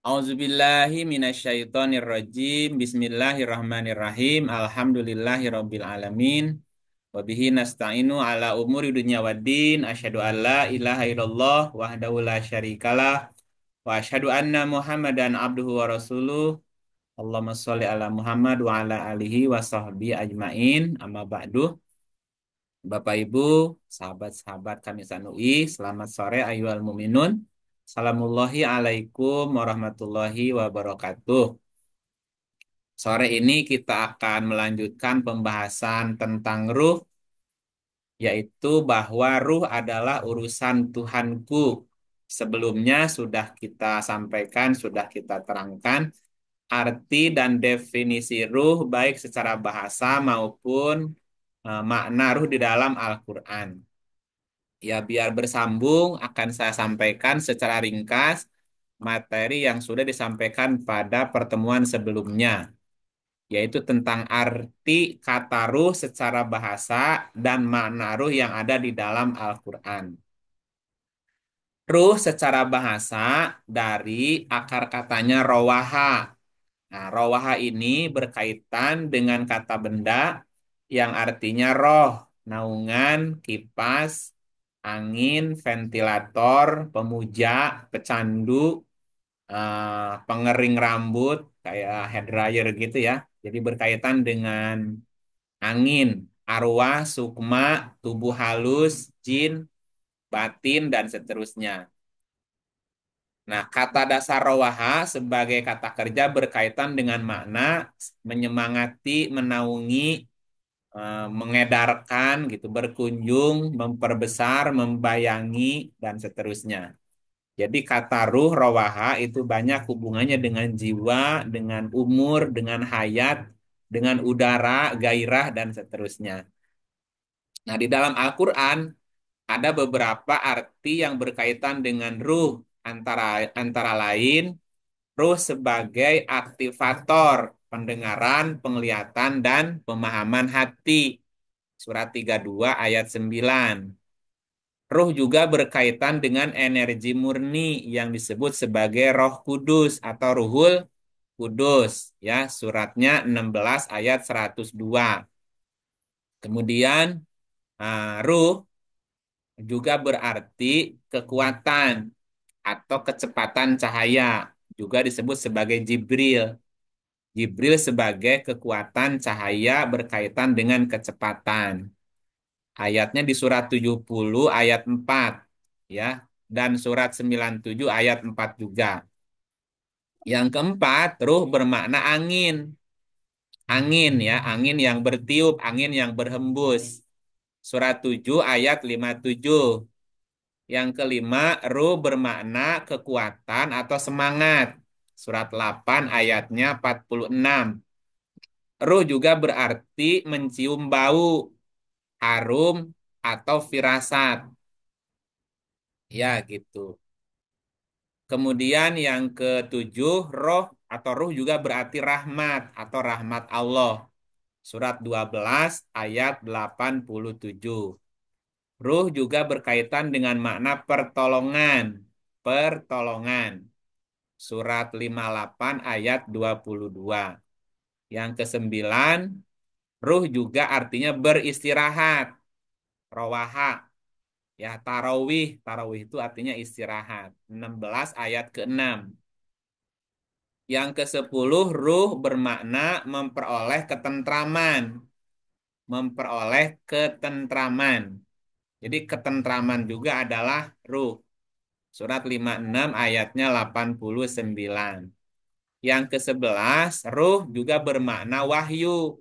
Auzubillahi minasyaitonirrajim. Bismillahirrahmanirrahim. Alhamdulillahirabbil alamin. Wa bihi nasta'inu ala umuri dunya waddin. Asyhadu an la ilaha illallah wahdahu la syarikalah wa asyhadu anna Muhammadan abduhu wa rasuluh. Allahumma sholli ala Muhammad wa ala alihi wa sahbihi ajmain. Amma ba'du. Bapak Ibu, sahabat-sahabat kami Sanui, selamat sore ayyuhal muminun. Assalamullahi alaikum warahmatullahi wabarakatuh. Sore ini kita akan melanjutkan pembahasan tentang ruh, yaitu bahwa ruh adalah urusan Tuhanku. Sebelumnya sudah kita sampaikan, sudah kita terangkan arti dan definisi ruh baik secara bahasa maupun makna ruh di dalam Al-Quran. Ya, biar bersambung akan saya sampaikan secara ringkas materi yang sudah disampaikan pada pertemuan sebelumnya, yaitu tentang arti kata ruh secara bahasa dan makna ruh yang ada di dalam Al-Quran. Ruh secara bahasa dari akar katanya rowaha. Nah, rowaha ini berkaitan dengan kata benda yang artinya roh, naungan, kipas, angin, ventilator, pemuja, pecandu, pengering rambut, kayak hair dryer gitu ya. Jadi berkaitan dengan angin, arwah, sukma, tubuh halus, jin, batin, dan seterusnya. Nah, kata dasar rowaha sebagai kata kerja berkaitan dengan makna menyemangati, menaungi, mengedarkan gitu, berkunjung, memperbesar, membayangi, dan seterusnya. Jadi kata ruh, rowaha itu banyak hubungannya dengan jiwa, dengan umur, dengan hayat, dengan udara, gairah, dan seterusnya. Nah, di dalam Al-Quran ada beberapa arti yang berkaitan dengan ruh, antara antara lain ruh sebagai aktivator pendengaran, penglihatan, dan pemahaman hati. Surat 32 ayat 9. Ruh juga berkaitan dengan energi murni yang disebut sebagai Roh Kudus atau Ruhul Kudus, ya, suratnya 16 ayat 102. Kemudian ruh juga berarti kekuatan atau kecepatan cahaya, juga disebut sebagai Jibril. Jibril sebagai kekuatan cahaya berkaitan dengan kecepatan. Ayatnya di surat 70 ayat 4 ya, dan surat 97 ayat 4 juga. Yang keempat, ruh bermakna angin. Angin ya, angin yang bertiup, angin yang berhembus. Surat 7 ayat 57. Yang kelima, ruh bermakna kekuatan atau semangat. Surat 8 ayatnya 46. Ruh juga berarti mencium bau, harum, atau firasat. Ya, gitu. Kemudian yang ketujuh, roh atau ruh juga berarti rahmat atau rahmat Allah. Surat 12 ayat 87. Ruh juga berkaitan dengan makna pertolongan. Pertolongan. Surat 58 ayat 22. Yang kesembilan, ruh juga artinya beristirahat. Rowaha. Ya, tarawih. Tarawih itu artinya istirahat. 16 ayat ke-6. Yang ke-10, ruh bermakna memperoleh ketentraman. Memperoleh ketentraman. Jadi ketentraman juga adalah ruh. Surat 56 ayatnya 89. Yang ke-11, ruh juga bermakna wahyu.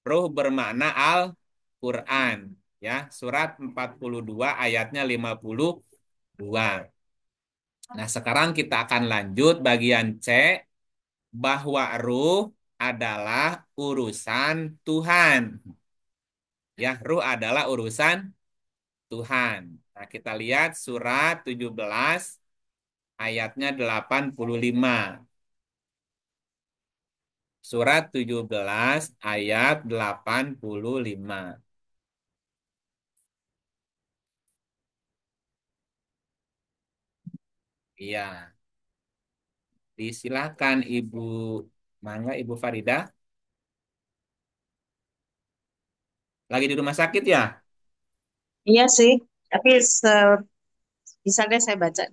Ruh bermakna Al-Quran. Ya, surat 42 ayatnya 52. Nah, sekarang kita akan lanjut bagian C, bahwa ruh adalah urusan Tuhan. Ya, ruh adalah urusan Tuhan. Nah, kita lihat surat 17 ayatnya 85. Surat 17 ayat 85. Iya. Disilakan Ibu Mangga, Ibu Farida. Lagi di rumah sakit ya? Iya sih, tapi bisa deh saya baca.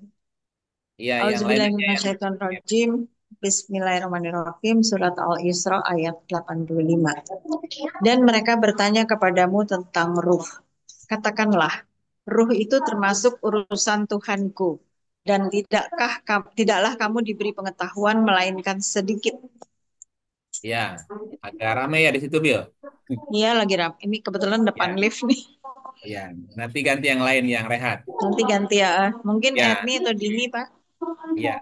Iya, yang lain aja yang. Auzubillahiminasyaitonirrajim. Bismillahirrahmanirrahim. Surat Al-Isra ayat 85. Dan mereka bertanya kepadamu tentang ruh. Katakanlah, ruh itu termasuk urusan Tuhanku. Dan tidaklah kamu diberi pengetahuan melainkan sedikit. Ya, agak ramai ya di situ, Bil. Iya lagi ini kebetulan depan Ya, lift nih. ya. Nanti ganti yang lain yang rehat. Nanti ganti ya. Mungkin Ya, Erni atau Dini, Pak. ya.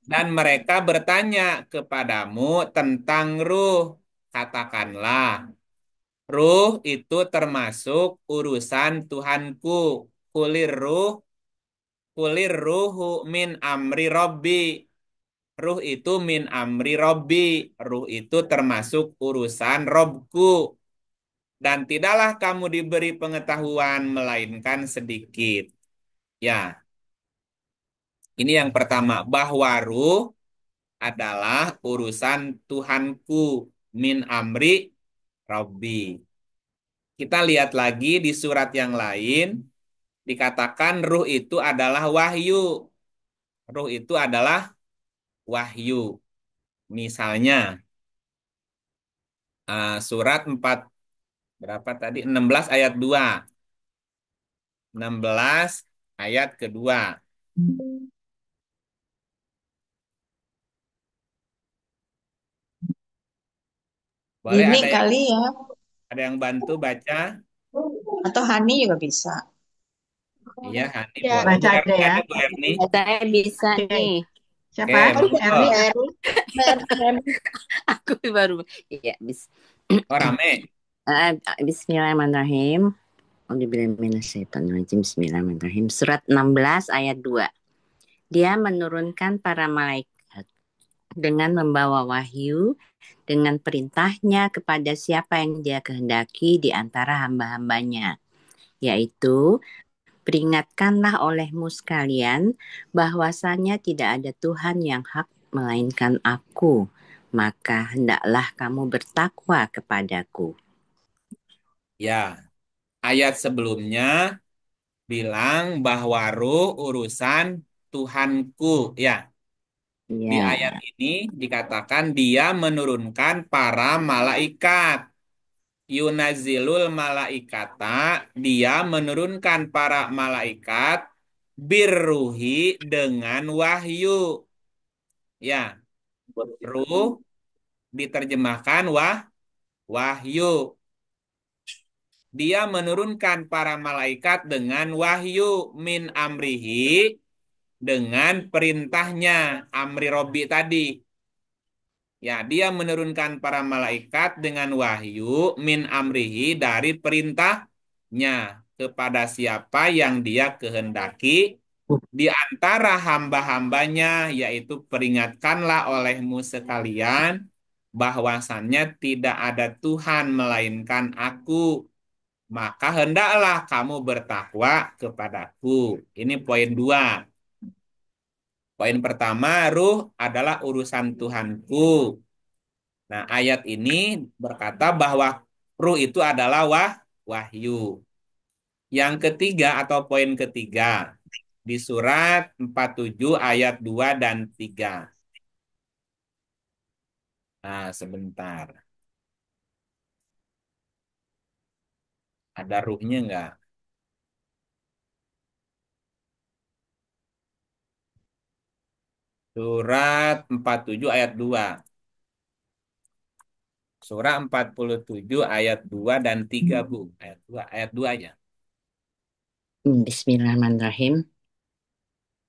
Dan mereka bertanya kepadamu tentang ruh. Katakanlah, ruh itu termasuk urusan Tuhanku. Kulir ruh, kulir ruhu min amri robbi. Ruh itu min amri robbi. Ruh itu termasuk urusan Robku. Dan tidaklah kamu diberi pengetahuan melainkan sedikit. Ya, ini yang pertama. Bahwa ruh adalah urusan Tuhanku. Min amri Robbi. Kita lihat lagi di surat yang lain. Dikatakan ruh itu adalah wahyu. Ruh itu adalah wahyu. Misalnya, surat 4 berapa tadi? 16 ayat 2. 16 ayat kedua. Boleh Dini ada yang kali ya. bantu baca? Atau Hani juga bisa. Iya, Hani Ya, boleh. Bu baca aja Erni ya. ada Bu Erni? Saya bisa Oke. nih. Oke, Siapa? Erni. monggo. Aku baru. Ya, Oh, rame. Bismillahirrahmanirrahim. Auzubillahiminasyaitonirrajim. Bismillahirrahmanirrahim. Surat 16 ayat 2. Dia menurunkan para malaikat dengan membawa wahyu dengan perintahnya kepada siapa yang dia kehendaki di antara hamba-hambanya, yaitu peringatkanlah olehmu sekalian bahwasanya tidak ada Tuhan yang hak melainkan aku, maka hendaklah kamu bertakwa kepadaku. Ya, ayat sebelumnya bilang bahwa ruh urusan Tuhanku. Ya, di ayat Ya, ini dikatakan dia menurunkan para malaikat. Yunazilul malaikata, dia menurunkan para malaikat birruhi dengan wahyu. Ya, ruh diterjemahkan wahyu. Dia menurunkan para malaikat dengan wahyu min amrihi dengan perintahnya amri Robi tadi. Ya, dia menurunkan para malaikat dengan wahyu min amrihi dari perintahnya kepada siapa yang dia kehendaki di antara hamba-hambanya, yaitu peringatkanlah olehmu sekalian bahwasannya tidak ada Tuhan melainkan aku, maka hendaklah kamu bertakwa kepadaku. Ini poin dua. Poin pertama, ruh adalah urusan Tuhanku. Nah, ayat ini berkata bahwa ruh itu adalah wahyu. Yang ketiga atau poin ketiga di surat 47 ayat 2 dan 3. Nah, sebentar. Ada ruhnya enggak? Surat 47 ayat 2. Surah 47 ayat 2 dan 3, Bu. Ayat 2 aja. Bismillahirrahmanirrahim.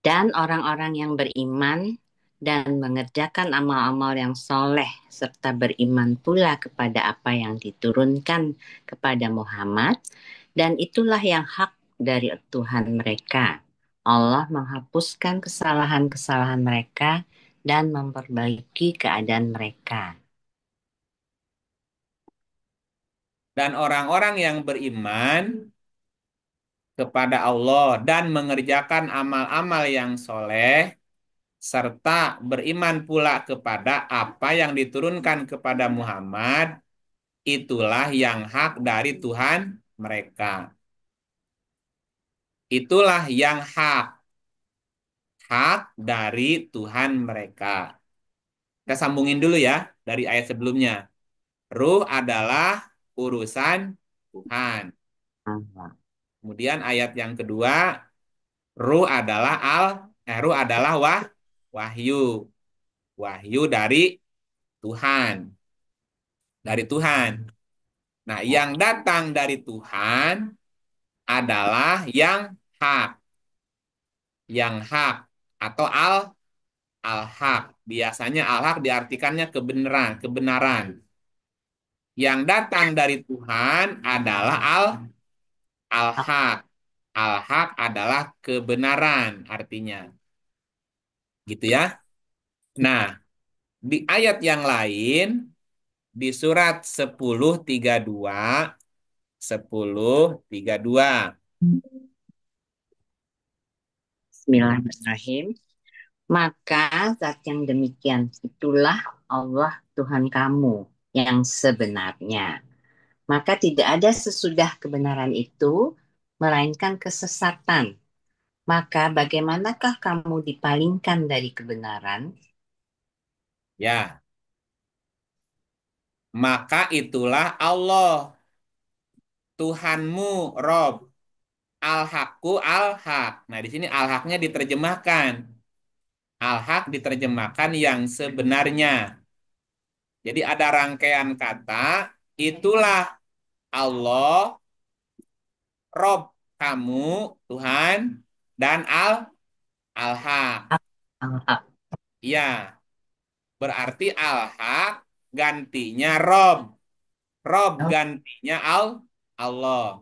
Dan orang-orang yang beriman dan mengerjakan amal-amal yang soleh serta beriman pula kepada apa yang diturunkan kepada Muhammad, dan itulah yang hak dari Tuhan mereka. Allah menghapuskan kesalahan-kesalahan mereka dan memperbaiki keadaan mereka. Dan orang-orang yang beriman kepada Allah dan mengerjakan amal-amal yang soleh serta beriman pula kepada apa yang diturunkan kepada Muhammad, itulah yang hak dari Tuhan mereka. Itulah yang hak dari Tuhan mereka. Kita sambungin dulu ya dari ayat sebelumnya. Ruh adalah urusan Tuhan. Kemudian ayat yang kedua, ruh adalah wahyu. Wahyu dari Tuhan. Dari Tuhan. Nah, yang datang dari Tuhan adalah yang hak. Yang hak atau al-hak. Biasanya al-hak diartikannya kebenaran. Yang datang dari Tuhan adalah al-hak. Al-hak adalah kebenaran artinya. Gitu ya. Nah, di ayat yang lain di surat 10:32. Bismillahirrahmanirrahim. Maka zat yang demikian itulah Allah Tuhan kamu yang sebenarnya. Maka tidak ada sesudah kebenaran itu, melainkan kesesatan. Maka bagaimanakah kamu dipalingkan dari kebenaran? Ya, maka itulah Allah Tuhanmu Rob. Al-Hakku al-Hak. Nah, di sini al-Haknya diterjemahkan. Al-Hak diterjemahkan yang sebenarnya. Jadi ada rangkaian kata, itulah Allah, Rob kamu, Tuhan, dan al-Hak. Al-Haq. Ya, berarti al-Hak gantinya Rob. Rob Oh, gantinya Allah.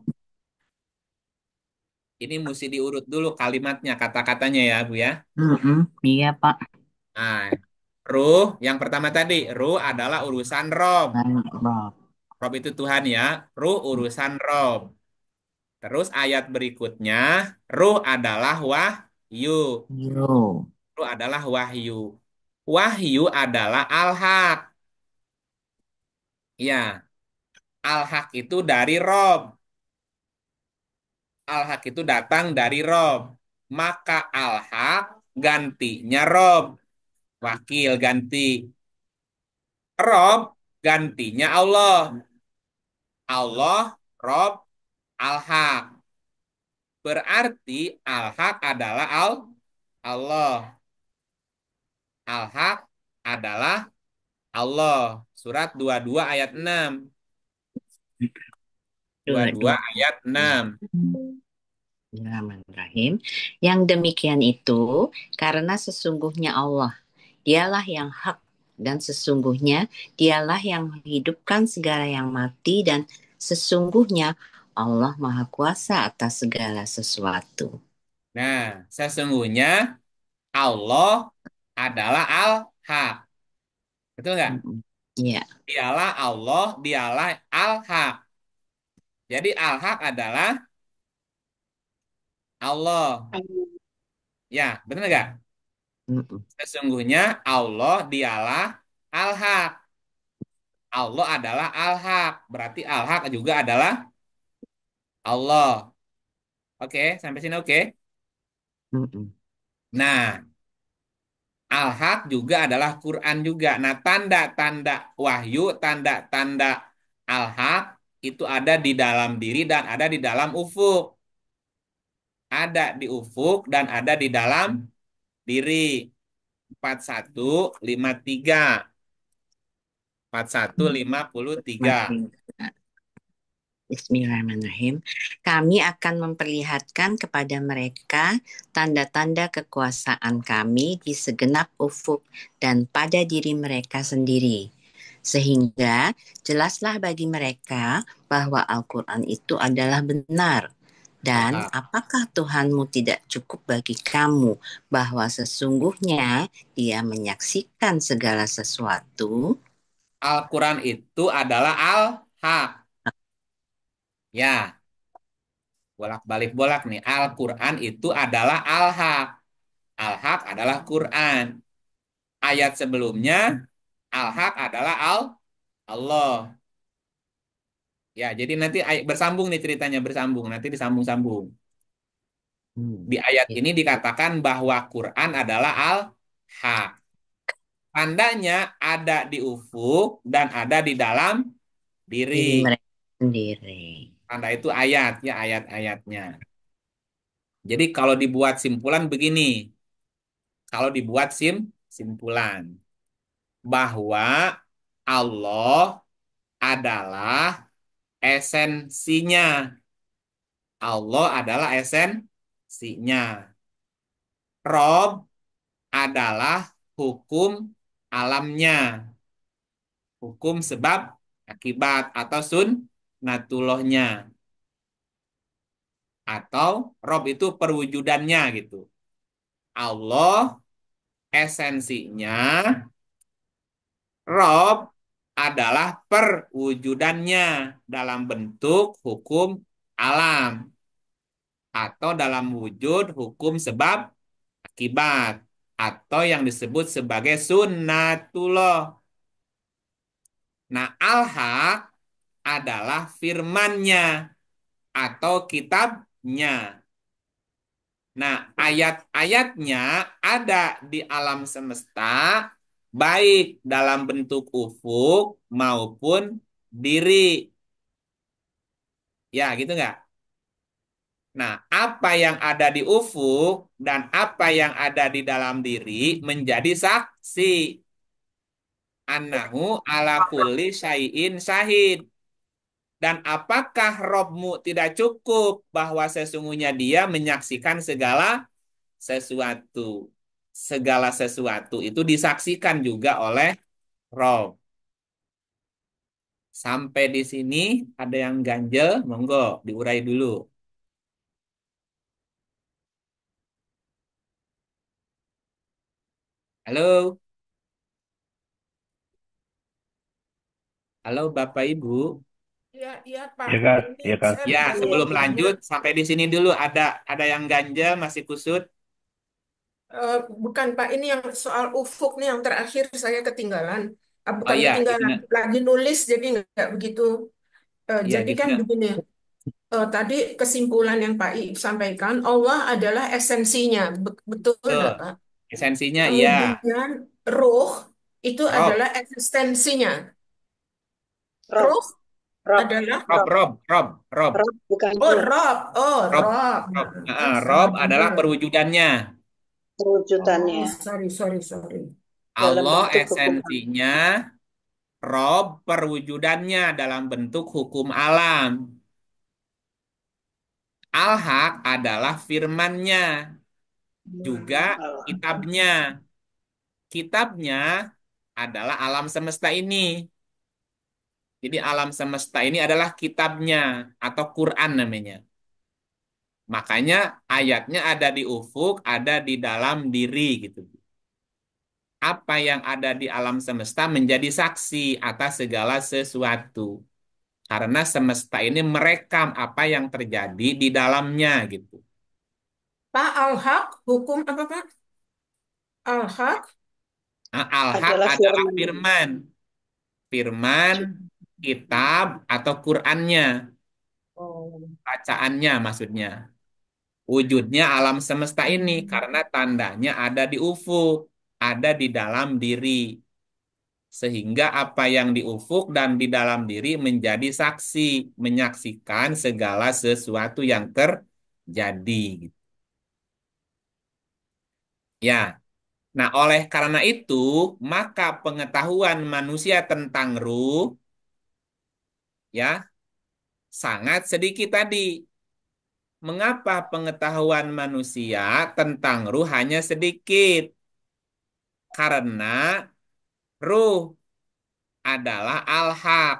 Ini mesti diurut dulu kalimatnya, kata-katanya ya, Bu ya. iya Pak. Nah, ruh, yang pertama tadi, ruh adalah urusan Rob. Rob. Rob itu Tuhan ya. Ruh urusan Rob. Terus ayat berikutnya, ruh adalah wahyu. Yo. Ruh adalah wahyu. Wahyu adalah al-haq. Ya, al-haq itu dari Rob. Al-haq itu datang dari Rob. Maka al-haq gantinya Rob. Wakil ganti. Rob gantinya Allah. Allah, Rob, al-haq. Berarti al-haq adalah Allah. Al-haq adalah Allah. Surat 22 ayat 6. Dua, 22 dua. ayat 6. Bismillahirrahmanirrahim. Yang demikian itu karena sesungguhnya Allah, dialah yang hak dan sesungguhnya dialah yang menghidupkan segala yang mati dan sesungguhnya Allah Maha Kuasa atas segala sesuatu. Nah, sesungguhnya Allah adalah al-haq. Betul nggak? Ya, Dialah Allah, dialah al-haq. Jadi al-haq adalah Allah. Ya, benar nggak? Sesungguhnya Allah dialah al-haq. Allah adalah al-haq. Berarti al-haq juga adalah Allah. Oke, sampai sini oke. Nah, al-haq juga adalah Quran juga. Nah, tanda-tanda wahyu, tanda-tanda al-haq itu ada di dalam diri dan ada di dalam ufuk. Ada di ufuk dan ada di dalam diri. 4153. 4153. Bismillahirrahmanirrahim. Kami akan memperlihatkan kepada mereka tanda-tanda kekuasaan kami di segenap ufuk dan pada diri mereka sendiri. Sehingga jelaslah bagi mereka bahwa Al-Quran itu adalah benar. Dan Al-haq. apakah Tuhanmu tidak cukup bagi kamu bahwa sesungguhnya Dia menyaksikan segala sesuatu? Al-Quran itu adalah al-haq. Ya, bolak-balik bolak nih. Al-Quran itu adalah al-haq. Al-haq adalah Quran. Ayat sebelumnya al-haq adalah Allah. Ya, jadi nanti bersambung nih ceritanya, bersambung. Nanti disambung-sambung. Di ayat Gitu. ini dikatakan bahwa Quran adalah al-haq. Tandanya ada di ufuk dan ada di dalam diri. Diri mereka sendiri. Tanda itu ayat, ya ayat-ayatnya. Jadi kalau dibuat simpulan begini, kalau dibuat simpulan bahwa Allah adalah esensinya. Allah adalah esensinya. Rob adalah hukum alamnya. Hukum sebab akibat atau sunnatullahnya. Atau Rob itu perwujudannya gitu. Allah esensinya, Rob adalah perwujudannya dalam bentuk hukum alam atau dalam wujud hukum sebab akibat atau yang disebut sebagai sunnatullah. Nah, al-haq adalah firmannya atau kitabnya. Nah, ayat-ayatnya ada di alam semesta, baik dalam bentuk ufuk maupun diri. Ya, gitu nggak? Nah, apa yang ada di ufuk dan apa yang ada di dalam diri menjadi saksi. Annahu ala kulli syai'in syahid. Dan apakah Robmu tidak cukup bahwa sesungguhnya dia menyaksikan segala sesuatu. Segala sesuatu itu disaksikan juga oleh Rob. Sampai di sini ada yang ganjel, monggo diurai dulu. Halo, halo Bapak Ibu. Iya, iya Pak. Ya Kak, Ini ya Kak. saya Ya, sebelum bertanya-tanya, lanjut sampai di sini dulu ada yang ganjel masih kusut. bukan Pak, ini yang soal ufuk nih yang terakhir saya ketinggalan. Oh Bukan iya, ketinggalan, gimana? lagi nulis jadi nggak begitu. Iya, Jadi kan gimana? begini, tadi kesimpulan yang Pak Iib sampaikan, Allah adalah esensinya, betul Tuh, nggak Pak? esensinya iya. Kemudian ruh itu Rob, adalah eksistensinya. Rob, Ruh Rob, adalah, Rob, Rob, Rob, Rob, Rob, Rob bukan oh Ruh, Rob, oh Rob, Rob. Rob. Nah, Rob salah adalah dengar. perwujudannya. Oh, perwujudannya sorry. dalam Allah bentuk hukum. esensinya, Rob perwujudannya dalam bentuk hukum alam. Al-Haq adalah firmannya, juga Allah. kitabnya. Kitabnya adalah alam semesta ini. Jadi alam semesta ini adalah kitabnya atau Quran namanya. Makanya ayatnya ada di ufuk, ada di dalam diri gitu. Apa yang ada di alam semesta menjadi saksi atas segala sesuatu. Karena semesta ini merekam apa yang terjadi di dalamnya gitu. Pak Al-Haq, hukum apa Pak? Al-Haq, Nah, Al-Haq Adalah adalah firman. firman. Firman, kitab, atau Qur'annya. oh, Bacaannya maksudnya. Wujudnya alam semesta ini. Karena tandanya ada di ufuk. Ada di dalam diri. Sehingga apa yang di ufuk dan di dalam diri menjadi saksi. Menyaksikan segala sesuatu yang terjadi. Ya, nah, oleh karena itu, maka pengetahuan manusia tentang ruh ya sangat sedikit tadi. Mengapa pengetahuan manusia tentang ruh hanya sedikit? Karena ruh adalah al-haq.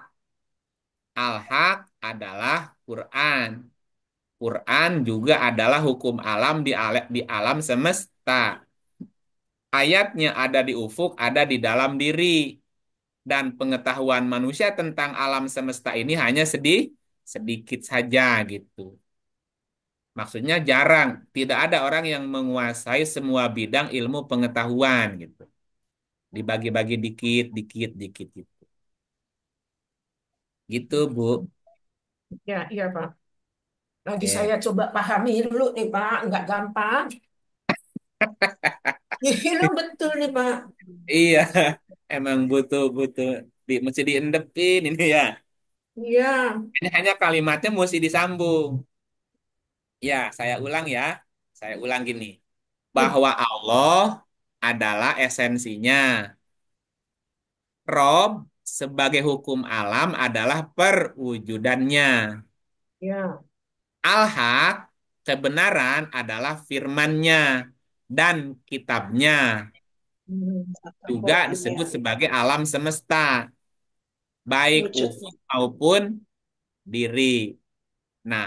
Al-haq adalah Quran. Quran juga adalah hukum alam di alam semesta. Ayatnya ada di ufuk, ada di dalam diri. Dan pengetahuan manusia tentang alam semesta ini hanya sedikit saja gitu. Maksudnya jarang, tidak ada orang yang menguasai semua bidang ilmu pengetahuan gitu. Dibagi-bagi dikit, dikit, dikit gitu. Gitu, Bu. Ya, iya Pak. Lagi Oke. saya coba pahami dulu nih Pak, nggak gampang. Ini betul nih Pak. Iya, emang butuh butuh mesti diendepin ini ya. Iya, Ini hanya kalimatnya mesti disambung. Ya, saya ulang ya. Saya ulang gini. hmm, Bahwa Allah adalah esensinya. Rob sebagai hukum alam adalah perwujudannya. ya, Al-Haq, kebenaran adalah firman-Nya dan kitabnya. Juga Al-Quran ya. disebut sebagai alam semesta, baik Wujudnya. ufuk maupun diri. Nah,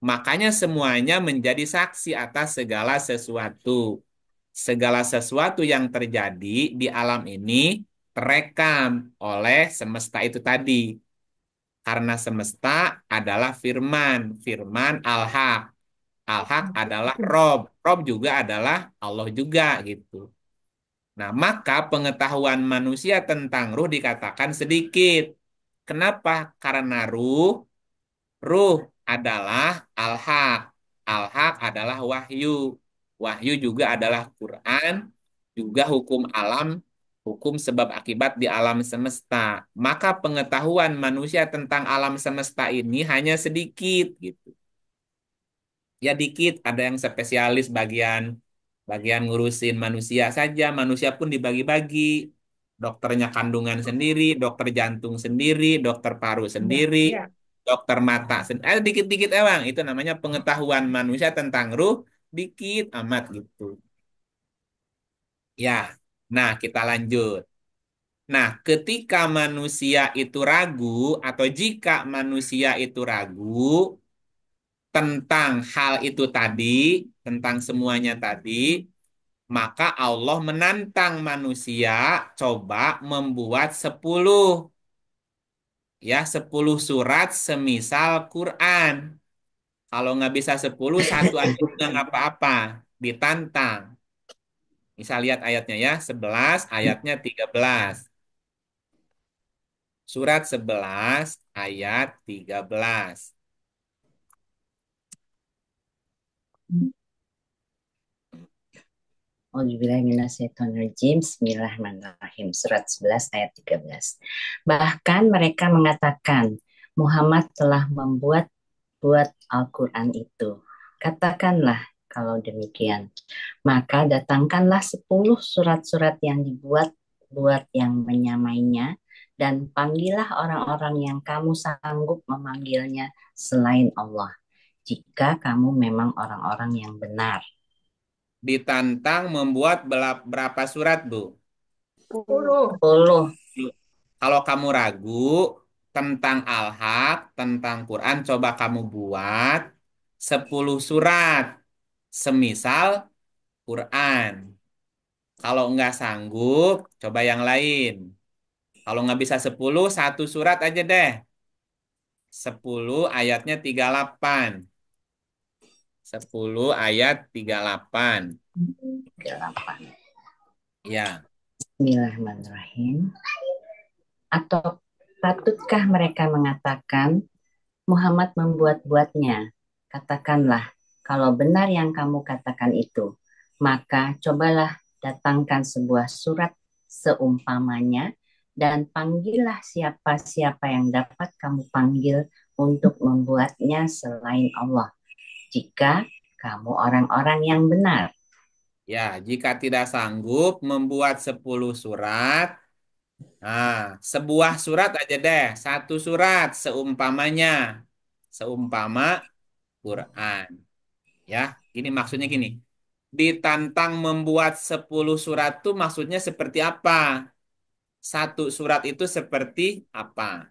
makanya semuanya menjadi saksi atas segala sesuatu. Segala sesuatu yang terjadi di alam ini terekam oleh semesta itu tadi. Karena semesta adalah firman, firman Al-Haq. Al-Haq adalah Rob, Rob juga adalah Allah juga gitu. Nah, maka pengetahuan manusia tentang ruh dikatakan sedikit. Kenapa? Karena ruh adalah al-haq. Al-haq adalah wahyu. Wahyu juga adalah Quran, juga hukum alam, hukum sebab akibat di alam semesta. Maka pengetahuan manusia tentang alam semesta ini hanya sedikit gitu. Ya dikit, ada yang spesialis bagian bagian ngurusin manusia saja. Manusia pun dibagi-bagi. Dokternya kandungan sendiri, dokter jantung sendiri, dokter paru ya, sendiri, ya. dokter mata sendiri. Dikit-dikit emang. Itu namanya pengetahuan manusia tentang ruh. Dikit amat gitu. Ya, nah kita lanjut. Nah, ketika manusia itu ragu atau jika manusia itu ragu, tentang hal itu tadi, tentang semuanya tadi, maka Allah menantang manusia coba membuat 10 surat semisal Quran. Kalau nggak bisa 10, satu aja udah nggak apa-apa. Ditantang. Misal lihat ayatnya ya, 11, ayatnya 13. Surat 11, ayat 13. Auzubillahiminasyaitonirrajim. Bismillahirrahmanirrahim. Surat 11 ayat 13. Bahkan mereka mengatakan, Muhammad telah buat Al-Quran itu. Katakanlah kalau demikian. Maka datangkanlah 10 surat-surat yang buat yang menyamainya, dan panggillah orang-orang yang kamu sanggup memanggilnya selain Allah, jika kamu memang orang-orang yang benar. Ditantang membuat berapa surat, Bu? 10. 10. Kalau kamu ragu tentang Al-Haq, tentang Quran, coba kamu buat 10 surat. Semisal Quran. Kalau nggak sanggup, coba yang lain. Kalau nggak bisa 10, satu surat aja deh. 10 ayatnya 38. 10 ayat 38. 8. Ya, Bismillahirrahmanirrahim. Atau patutkah mereka mengatakan Muhammad membuat-buatnya? Katakanlah, kalau benar yang kamu katakan itu, maka cobalah datangkan sebuah surat seumpamanya dan panggillah siapa-siapa yang dapat kamu panggil untuk membuatnya selain Allah, jika kamu orang-orang yang benar. ya, jika tidak sanggup membuat 10 surat, nah, sebuah surat aja deh, satu surat seumpamanya, seumpama Quran. Ya, ini maksudnya gini. Ditantang membuat 10 surat itu maksudnya seperti apa? Satu surat itu seperti apa?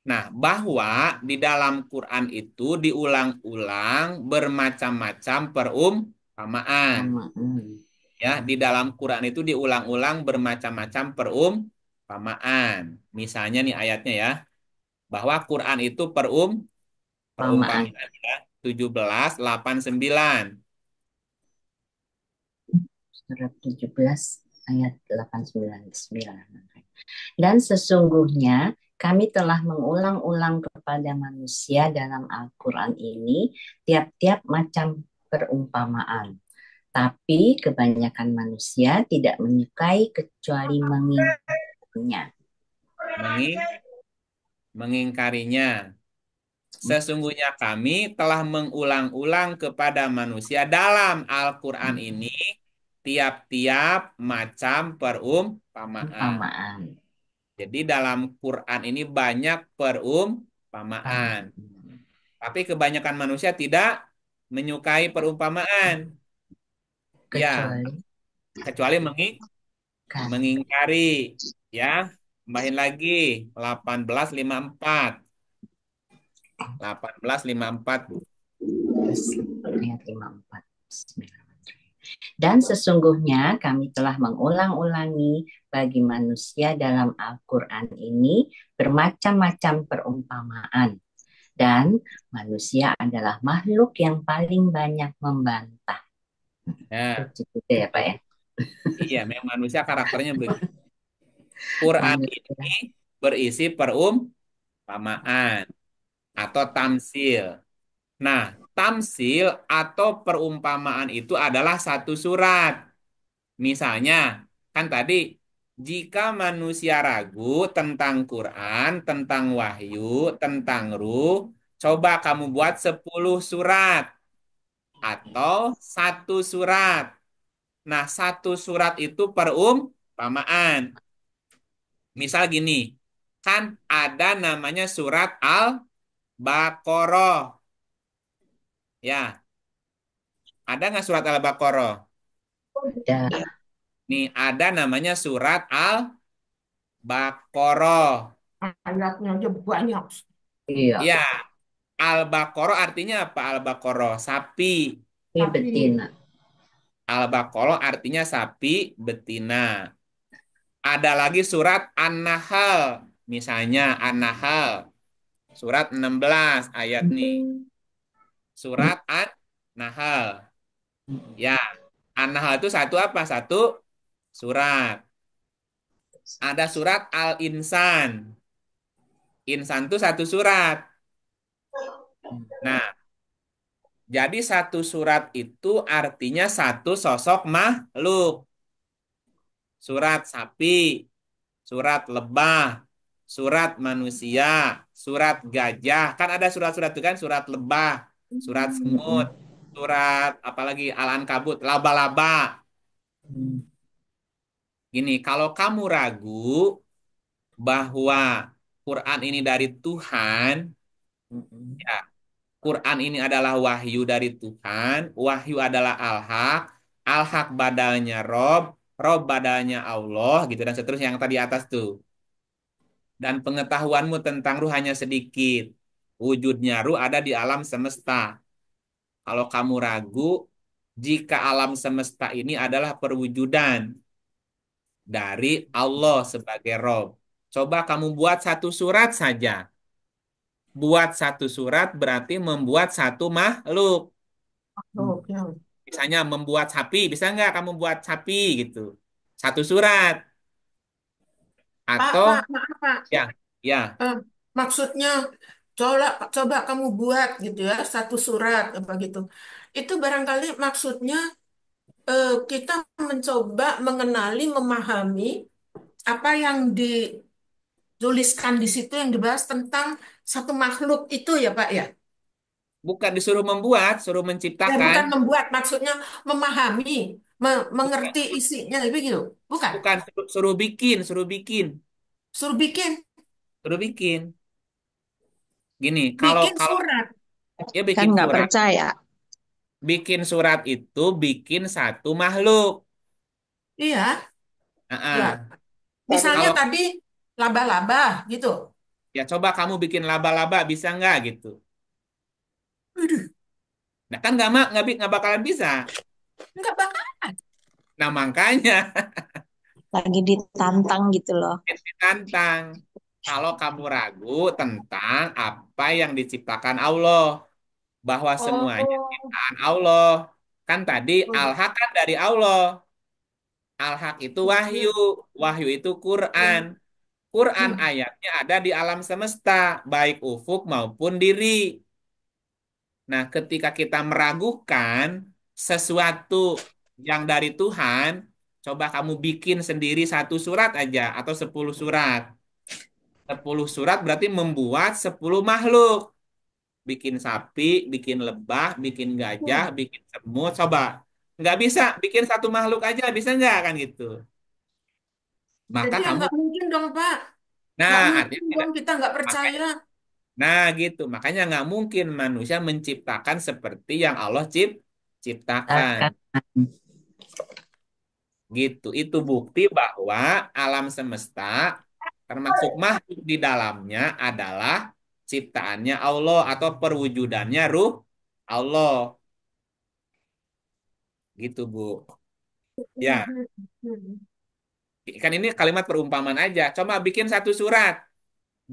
Nah, bahwa di dalam Quran itu diulang-ulang bermacam-macam perumpamaan. Ya, di dalam Quran itu diulang-ulang bermacam-macam perumpamaan. Misalnya nih ayatnya ya, bahwa Quran itu Pamaan. perumpamaan ya. 17:8-9. Surat 17 ayat 8-9. Dan sesungguhnya kami telah mengulang-ulang kepada manusia dalam Al-Quran ini tiap-tiap macam perumpamaan. Tapi kebanyakan manusia tidak menyukai kecuali mengingkarinya. Mengingkarinya. Sesungguhnya kami telah mengulang-ulang kepada manusia dalam Al-Quran ini tiap-tiap macam perumpamaan. Jadi dalam Quran ini banyak perumpamaan. Tapi kebanyakan manusia tidak menyukai perumpamaan. Ya, kecuali mengingkari. Ya, tambahin lagi 18:54. 18:54, Bu. Ayat 54. Dan sesungguhnya kami telah mengulang-ulangi bagi manusia dalam Al-Quran ini bermacam-macam perumpamaan. Dan manusia adalah makhluk yang paling banyak membantah. Ya. Gitu ya, Pak ya? Iya, memang manusia karakternya begitu. Quran ini berisi perumpamaan atau tamsil. Nah, tamsil atau perumpamaan itu adalah satu surat. Misalnya, kan tadi, jika manusia ragu tentang Quran, tentang wahyu, tentang ruh, coba kamu buat 10 surat atau satu surat. Nah, satu surat itu perumpamaan. Misal gini, kan ada namanya surat Al-Baqarah. Ya, ada nggak surat Al-Baqarah? Ada. Nih, ada namanya surat Al-Baqarah. Ayatnya aja banyak. Iya. Ya, Al-Baqarah artinya apa? Al-Baqarah, sapi. Ini betina. Al-Baqarah artinya sapi betina. Ada lagi surat An-Nahl. Misalnya An-Nahl. Surat 16 ayat nih. Surat An-Nahl. Ya, An-Nahl itu satu apa? Satu surat. Ada surat Al-Insan. Insan itu satu surat. Nah, jadi satu surat itu artinya satu sosok makhluk. Surat sapi, surat lebah, surat manusia, surat gajah. Kan ada surat-surat itu kan, surat lebah, surat semut, surat apalagi Al-Ankabut, laba-laba. Gini, kalau kamu ragu bahwa Quran ini dari Tuhan, ya, Quran ini adalah wahyu dari Tuhan, wahyu adalah al-haq, al-haq badalnya Rob, Rob badalnya Allah, gitu dan seterusnya yang tadi atas tuh. Dan pengetahuanmu tentang ruh hanya sedikit. Wujudnya ruh ada di alam semesta. Kalau kamu ragu, jika alam semesta ini adalah perwujudan dari Allah sebagai Rob. Coba kamu buat satu surat saja. Buat satu surat berarti membuat satu makhluk. Oke. Misalnya membuat sapi, bisa nggak kamu buat sapi gitu? Satu surat. Pak, Atau, maaf, Pak. ya, ya, Eh, maksudnya coba coba kamu buat gitu ya satu surat apa gitu. Itu barangkali maksudnya kita mencoba mengenali, memahami apa yang dituliskan di situ yang dibahas tentang satu makhluk itu ya Pak ya. bukan disuruh membuat, suruh Ya bukan menciptakan. membuat, maksudnya memahami, Bukan, mengerti isinya begitu. Bukan, bukan suruh bikin, suruh bikin, suruh bikin, suruh bikin. Gini, kalau bikin kalau surat. ya Kan bikin nggak surat, percaya. bikin surat itu bikin satu makhluk. Iya, ya. Ah, Misalnya kalau tadi laba-laba gitu. ya coba kamu bikin laba-laba bisa nggak gitu? Waduh, Nah kan nggak bakalan bisa. nggak bakal. Nah makanya Lagi ditantang gitu loh. ditantang. Kalau kamu ragu tentang apa yang diciptakan Allah. bahwa semuanya Oh, ciptaan Allah. Kan tadi oh, al-haq kan dari Allah. Al-haq itu wahyu, iya, wahyu itu iya. Quran. Quran Hmm. ayatnya ada di alam semesta, baik ufuk maupun diri. Nah, ketika kita meragukan sesuatu yang dari Tuhan, coba kamu bikin sendiri satu surat aja atau 10 surat. 10 surat berarti membuat 10 makhluk. Bikin sapi, bikin lebah, bikin gajah, Hmm. bikin semut, coba. Nggak bisa, bikin satu makhluk aja, bisa nggak kan gitu. Jadi Maka ya kamu, nggak mungkin dong, Pak. nah Nggak mungkin artinya tidak, dong kita nggak makanya, percaya. nah gitu. Makanya nggak mungkin manusia menciptakan seperti yang Allah ciptakan. Akan. Gitu. Itu bukti bahwa alam semesta, termasuk makhluk di dalamnya adalah ciptaannya Allah atau perwujudannya ruh Allah. Gitu, Bu. Hmm, Ya. hmm, hmm. Kan ini kalimat perumpamaan aja. Coba bikin satu surat.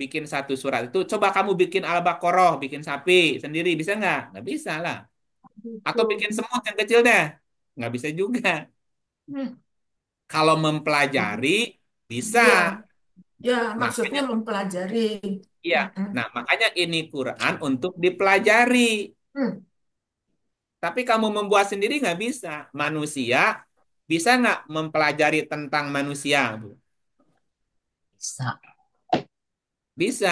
Bikin satu surat itu, coba kamu bikin Al-Baqarah, bikin sapi sendiri, bisa nggak? Nggak bisa lah. Atau Gitu. bikin semut yang kecil deh. Nggak bisa juga. Hmm. Kalau mempelajari, bisa. Ya, ya, maksudnya Makanya, mempelajari. iya. Hmm, hmm. Nah, makanya ini Quran untuk dipelajari. Hmm. Tapi kamu membuat sendiri nggak bisa. Manusia bisa nggak mempelajari tentang manusia, Bu? Bisa. Bisa.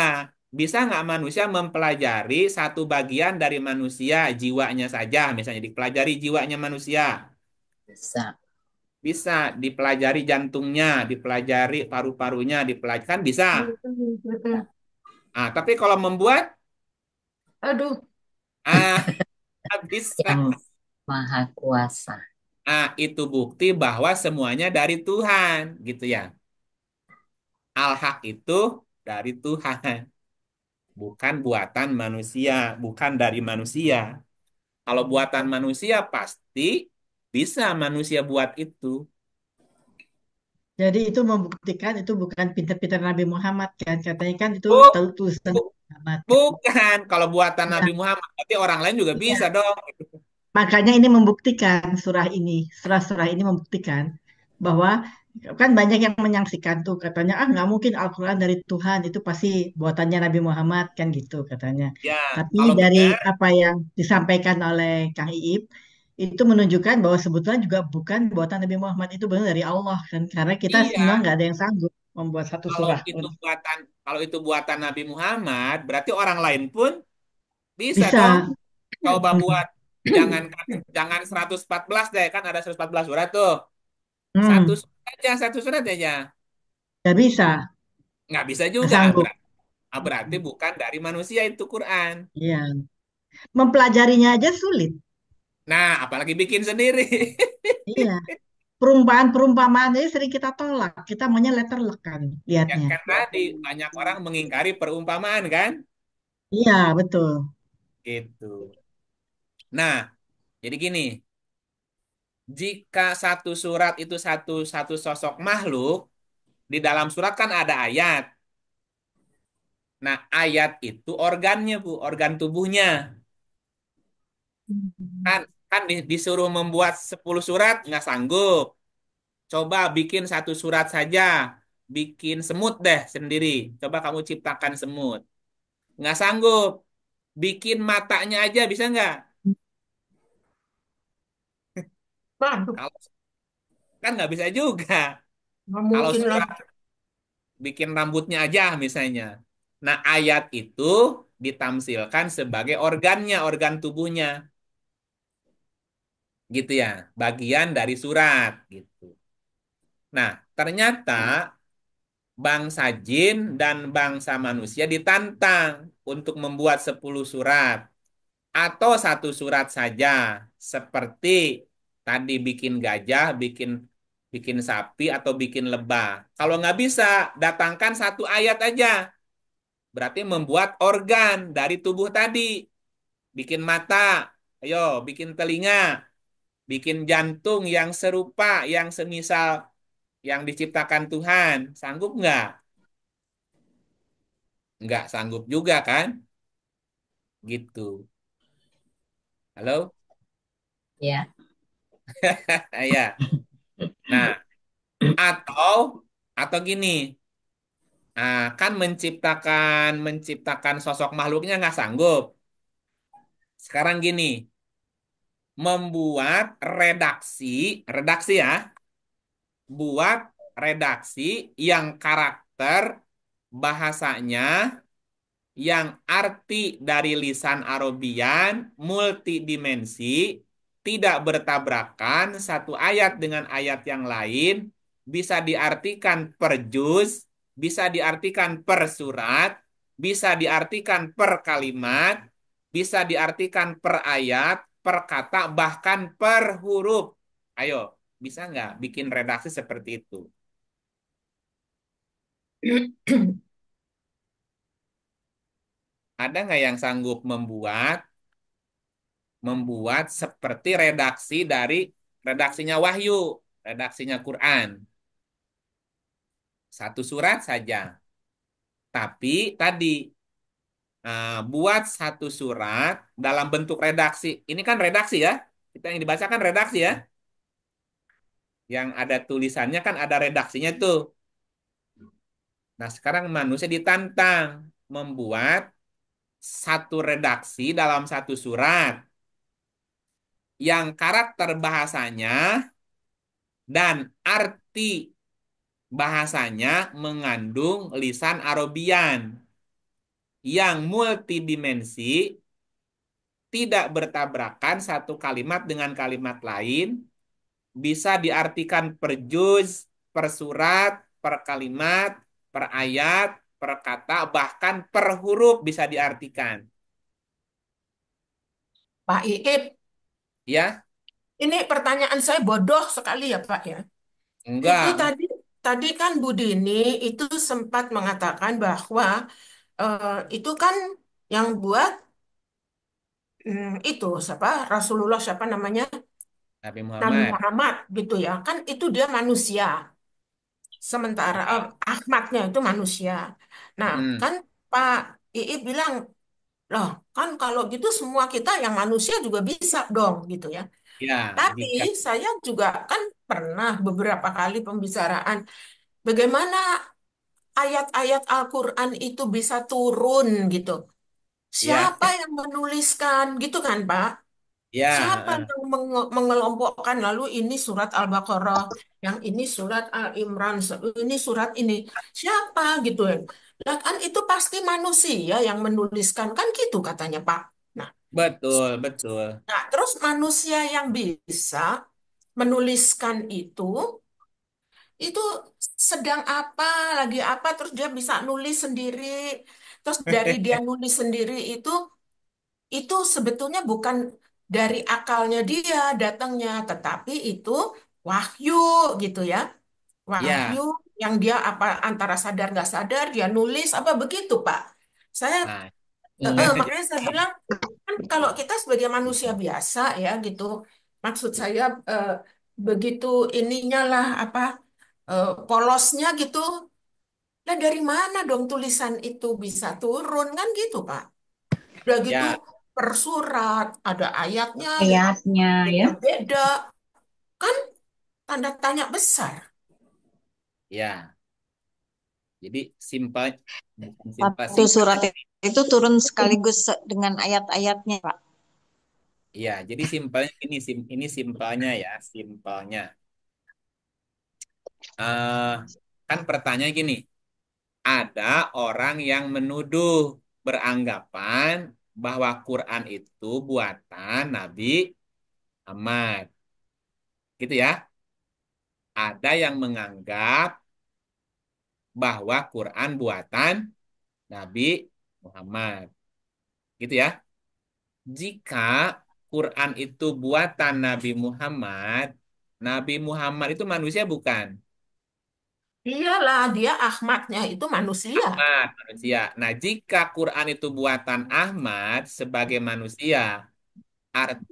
Bisa nggak manusia mempelajari satu bagian dari manusia, jiwanya saja, misalnya dipelajari jiwanya manusia. Bisa. Bisa dipelajari jantungnya, dipelajari paru-parunya, dipelajari kan bisa. Hmm, hmm, hmm, hmm. Ah, tapi kalau membuat, Aduh, ah, nggak bisa. Yang Maha Kuasa. Ah, itu bukti bahwa semuanya dari Tuhan, gitu ya. Al-haq itu dari Tuhan, bukan buatan manusia, bukan dari manusia. Kalau buatan manusia pasti bisa manusia buat itu. Jadi itu membuktikan itu bukan pintar-pintar Nabi Muhammad kan? Katanya kan itu Bu, tulisan bu, Muhammad kan? bukan. Kalau buatan Ya, Nabi Muhammad, berarti orang lain juga bisa iya. dong. Makanya ini membuktikan surah-surah ini membuktikan bahwa kan banyak yang menyaksikan tuh katanya nggak mungkin Al-Quran dari Tuhan itu pasti buatannya Nabi Muhammad kan gitu katanya. Ya, Tapi kalau dari benar, apa yang disampaikan oleh Kang Iip itu menunjukkan bahwa sebetulnya juga bukan buatan Nabi Muhammad itu benar dari Allah kan karena kita semua iya. nggak ada yang sanggup membuat satu Kalau surah itu pun. buatan, kalau itu buatan Nabi Muhammad, berarti orang lain pun bisa dong. Bisa. Coba Hmm. buat, jangan jangan 114 deh, kan ada 114 surat tuh. Satu Hmm. surat aja, satu surat aja. Nggak bisa. Nggak bisa Nggak juga. sanggup. Berarti bukan dari manusia itu Quran. Iya. Mempelajarinya aja sulit. Nah, apalagi bikin sendiri. Iya. Perumpamaan-perumpamaan ini sering kita tolak. Kita maunya letterlock kan Ya lihatnya. kan tadi banyak orang mengingkari perumpamaan kan? Iya, betul. Gitu. Nah, jadi gini, jika satu surat itu satu satu sosok makhluk, di dalam surat kan ada ayat. Nah, ayat itu organnya, Bu, organ tubuhnya. Kan kan disuruh membuat 10 surat nggak sanggup. Coba bikin satu surat saja. Bikin semut deh sendiri. Coba kamu ciptakan semut. Nggak sanggup. Bikin matanya aja bisa nggak? waduh, Kalau kan nggak bisa juga. nggak Kalau mungkin lah. surat bikin rambutnya aja misalnya. Nah, ayat itu ditamsilkan sebagai organnya, organ tubuhnya. Gitu ya. Bagian dari surat gitu. Nah, ternyata bangsa jin dan bangsa manusia ditantang untuk membuat 10 surat atau satu surat saja seperti tadi bikin gajah, bikin bikin sapi atau bikin lebah. Kalau nggak bisa, datangkan satu ayat aja. Berarti membuat organ dari tubuh tadi. Bikin mata, ayo bikin telinga, bikin jantung yang serupa, yang semisal yang diciptakan Tuhan. Sanggup nggak? Nggak sanggup juga kan? Gitu. Halo? Ya. Ya. Nah, atau atau gini, kan menciptakan sosok makhluknya nggak sanggup. Sekarang gini, membuat redaksi ya, buat redaksi yang karakter bahasanya yang arti dari lisan Arabian multidimensi, tidak bertabrakan satu ayat dengan ayat yang lain, bisa diartikan per juz, bisa diartikan per surat, bisa diartikan per kalimat, bisa diartikan per ayat, per kata, bahkan per huruf. Ayo, bisa nggak bikin redaksi seperti itu? Ada nggak yang sanggup membuat seperti redaksinya Wahyu, redaksinya Quran. Satu surat saja. Tapi tadi buat satu surat dalam bentuk redaksi. Ini kan redaksi ya. Kita yang dibacakan redaksi ya. Yang ada tulisannya kan ada redaksinya tuh. Nah, sekarang manusia ditantang membuat satu redaksi dalam satu surat yang karakter bahasanya dan arti bahasanya mengandung lisan Arabian yang multidimensi, tidak bertabrakan satu kalimat dengan kalimat lain, bisa diartikan per juz, per surat, per kalimat, per ayat, per kata, bahkan per huruf bisa diartikan. Pak Iip, Ya, ini pertanyaan saya bodoh sekali ya Pak ya. Itu enggak. tadi tadi kan Bu Dini itu sempat mengatakan bahwa itu kan yang buat itu siapa Rasulullah siapa namanya Nabi Nabi Muhammad. Muhammad gitu ya kan itu dia manusia sementara Ahmadnya itu manusia. Nah Hmm, kan Pak Ii bilang loh kan kalau gitu semua kita yang manusia juga bisa dong gitu ya. ya, Tapi jika saya juga kan pernah beberapa kali pembicaraan bagaimana ayat-ayat Al-Quran itu bisa turun gitu. ya, Siapa yang menuliskan gitu kan Pak? Siapa ya, yang mengelompokkan lalu ini surat Al-Baqarah, yang ini surat Al-Imran, ini surat ini. Siapa gitu ya? Lah kan itu pasti manusia yang menuliskan kan gitu katanya Pak. Nah, betul, betul. terus manusia yang bisa menuliskan itu sedang apa, lagi apa, terus dia bisa nulis sendiri. Terus dari dia nulis sendiri itu sebetulnya bukan dari akalnya dia datangnya, tetapi itu wahyu gitu ya. Wahyu Ya, yang dia apa antara sadar nggak sadar dia nulis apa begitu, Pak. Saya nah, makanya saya bilang kan kalau kita sebagai manusia biasa ya gitu, maksud saya begitu ininya lah apa polosnya gitu. Lah dari mana dong tulisan itu bisa turun kan gitu, Pak? Udah gitu ya, per surat, ada ayatnya Ayatnya ya. beda-beda. Kan tanda tanya besar. ya. Jadi simpel, bukan simpel Satu sih. surat itu turun sekaligus dengan ayat-ayatnya, Pak. Iya, jadi simpelnya ini simpelnya ya, simpelnya. eh kan pertanyaan gini, ada orang yang menuduh beranggapan bahwa Quran itu buatan Nabi Muhammad, gitu ya. Ada yang menganggap bahwa Quran buatan Nabi Muhammad, gitu ya. Jika Quran itu buatan Nabi Muhammad itu manusia bukan? Iyalah, dia Ahmadnya itu manusia. Ahmad, manusia. Nah, jika Quran itu buatan Ahmad sebagai manusia,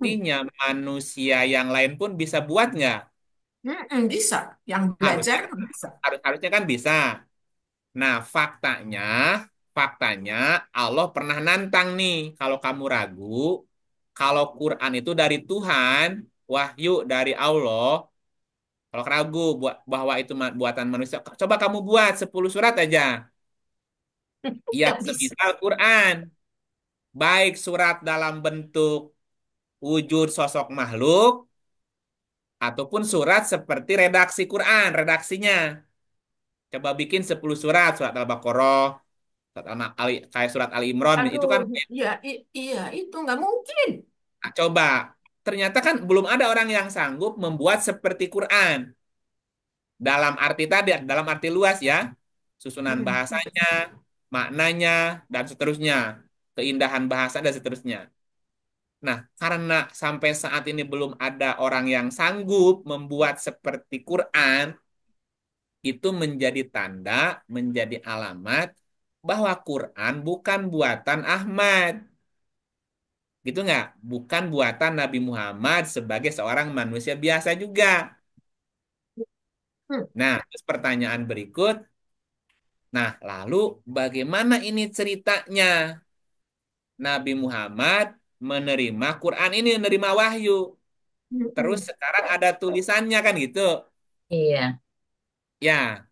Hmm, artinya manusia yang lain pun bisa buat nggak? bisa. Yang Harusnya, belajar bisa. harusnya kan bisa. Nah, faktanya Allah pernah nantang nih. Kalau kamu ragu, Kalau Quran itu dari Tuhan, wahyu dari Allah. Kalau ragu bahwa itu buatan manusia, coba kamu buat 10 surat aja. Yang Nggak bisa. semisal Quran. Baik surat dalam bentuk wujud sosok makhluk, ataupun surat seperti redaksi Quran, redaksinya. Coba bikin 10 surat, surat Al-Baqarah, kayak surat Ali Imran, itu Aduh, kan, ya, iya, itu nggak mungkin. nah, coba. Ternyata kan belum ada orang yang sanggup membuat seperti Quran. Dalam arti tadi, dalam arti luas ya. Susunan Hmm. bahasanya, maknanya, dan seterusnya. Keindahan bahasa, dan seterusnya. Nah, karena sampai saat ini belum ada orang yang sanggup membuat seperti Quran, itu menjadi tanda, menjadi alamat bahwa Quran bukan buatan Ahmad. Gitu nggak? Bukan buatan Nabi Muhammad sebagai seorang manusia biasa juga. Hmm. Nah, terus pertanyaan berikut, nah lalu bagaimana ini ceritanya Nabi Muhammad menerima Quran ini, menerima wahyu. Terus Hmm. sekarang ada tulisannya kan gitu. Iya. Ya,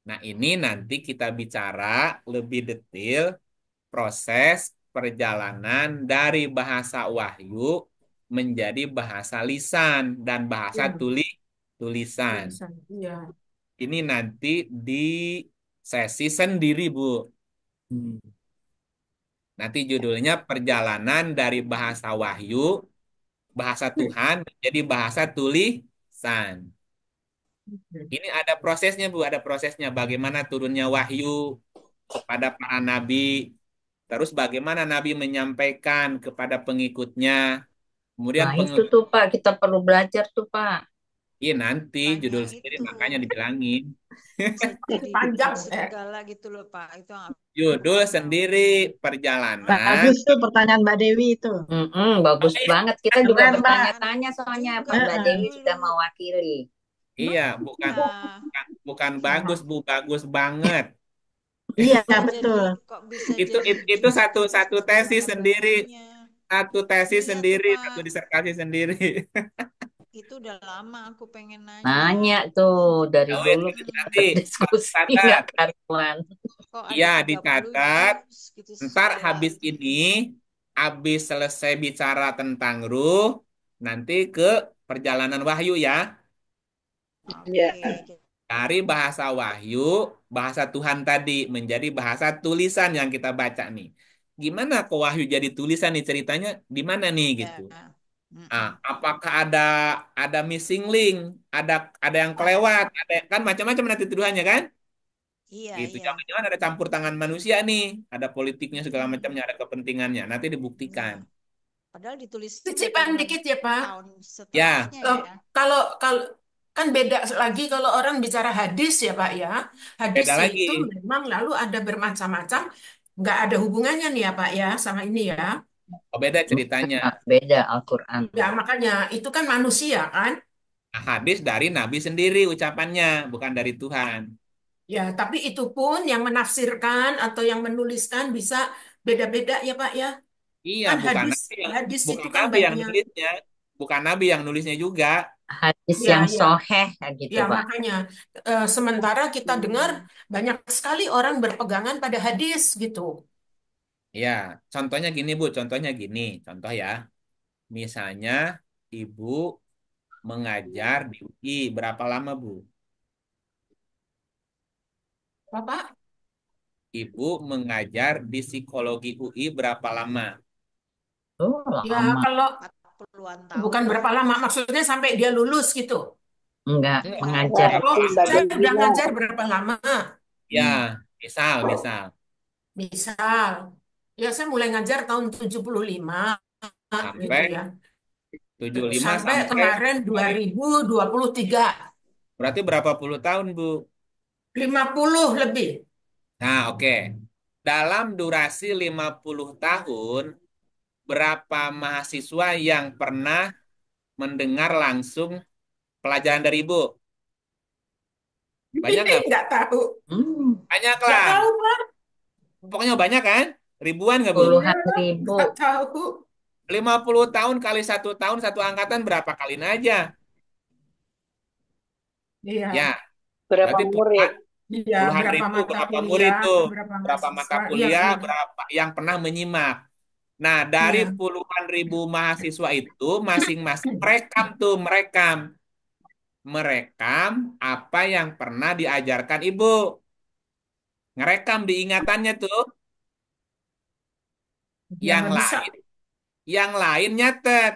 nah ini nanti kita bicara lebih detail proses perjalanan dari bahasa wahyu menjadi bahasa lisan dan bahasa Ya, tulisan. tulisan. Iya. Ini nanti di sesi sendiri, Bu. Hmm. Nanti judulnya perjalanan dari bahasa wahyu, bahasa Tuhan menjadi bahasa tulisan. Ini ada prosesnya, Bu, ada prosesnya. Bagaimana turunnya wahyu kepada para nabi, terus bagaimana nabi menyampaikan kepada pengikutnya, kemudian Nah, itu tuh Pak, kita perlu belajar tuh Pak. iya nanti Makanya judul sendiri itu makanya dibilangin. jadi Panjang, dikasih segala gitu loh Pak. Itu yang aku Judul nggak mau. sendiri perjalanan. Bagus tuh pertanyaan Mbak Dewi itu. Bagus Makanya banget. Kita juga Keren, Mbak. Kan bertanya-tanya soalnya juga Mbak Heeh. Dewi juga dulu. mewakili. iya bukan Nah, bukan, bukan bagus Bu, bagus banget. Iya, kok jadi betul. kok bisa Itu jadi itu, itu satu satu tesis banyak sendiri, ininya. satu tesis Iya tuh sendiri, Pak. satu disertasi sendiri. Itu udah lama aku pengen nanya. Nanya tuh dari Ya wes, dulu itu kita nanti berdiskusi nggak catat. karuan. Kok ada Iya 30 dicatat. juz gitu Ntar surat. habis ini, habis selesai bicara tentang ruh, nanti ke perjalanan wahyu ya. Ya. Oke. Dari bahasa wahyu, bahasa Tuhan tadi menjadi bahasa tulisan yang kita baca nih. Gimana kok wahyu jadi tulisan nih ceritanya? Di mana nih gitu? Ya. Ah, Mm-mm. apakah ada missing link, ada yang kelewat, ada kan macam-macam nanti tuduhannya kan? Iya, Gitu. iya. Jangan-jangan ada campur tangan manusia nih, ada politiknya segala Mm-mm. macamnya, ada kepentingannya. Nanti dibuktikan. Nah, padahal ditulisnya udah Cicipan puluhan dikit ya, Pak. tahun Ya, setelahnya Eh, ya. kalau kalau kan beda lagi kalau orang bicara hadis ya Pak ya. Hadis beda itu lagi. memang lalu ada bermacam-macam, nggak ada hubungannya nih ya Pak ya sama ini ya. Oh, beda ceritanya. Beda Al-Quran. Ya makanya itu kan manusia kan. Nah, hadis dari Nabi sendiri ucapannya, bukan dari Tuhan. Ya tapi itu pun yang menafsirkan atau yang menuliskan bisa beda-beda ya Pak ya. Iya, Kan bukan hadis Nabi yang hadis itu bukan kan Nabi yang banyak. nulisnya, bukan Nabi yang nulisnya juga. Hadis Ya yang ya soheh gitu ya Pak. makanya sementara kita dengar banyak sekali orang berpegangan pada hadis gitu. Ya, contohnya gini Bu, contohnya gini, contoh ya. Misalnya Ibu mengajar di UI berapa lama Bu? Bapak? Ibu mengajar di psikologi UI berapa lama? Oh, Ya, lama. kalau 40-an tahun bukan lah. berapa lama, maksudnya sampai dia lulus gitu. Enggak, Enggak, mengajar. Oh, Berarti Mbak saya Dewi udah mah ngajar berapa lama? ya, Hmm. misal, Misal, ya saya mulai ngajar tahun 75 gitu sampai ya. 75 Sampai sampai kemarin 2023, berarti berapa puluh tahun Bu? 50 lebih. Nah, oke. Dalam durasi 50 tahun, berapa mahasiswa yang pernah mendengar langsung pelajaran dari Ibu? Banyak nggak? Nggak tahu. Hmm, Banyak Nggak lah. tahu, Pak. Pokoknya banyak kan? Ribuan nggak Bu? Iya, puluhan ribu. nggak tahu. 50 tahun kali 1 tahun, satu angkatan berapa kaliin aja. Ya, Iya, Berapa berarti murid? iya. puluhan Berapa ribu, mata berapa murid kuliah, tuh. berapa Berapa mata mahasiswa? Iya, kuliah, iya, berapa yang pernah menyimak. Nah, dari iya. puluhan ribu mahasiswa itu, masing-masing merekam tuh, merekam apa yang pernah diajarkan ibu. Ngerekam diingatannya tuh. Ya Yang nggak bisa. lain, yang lain nyatet.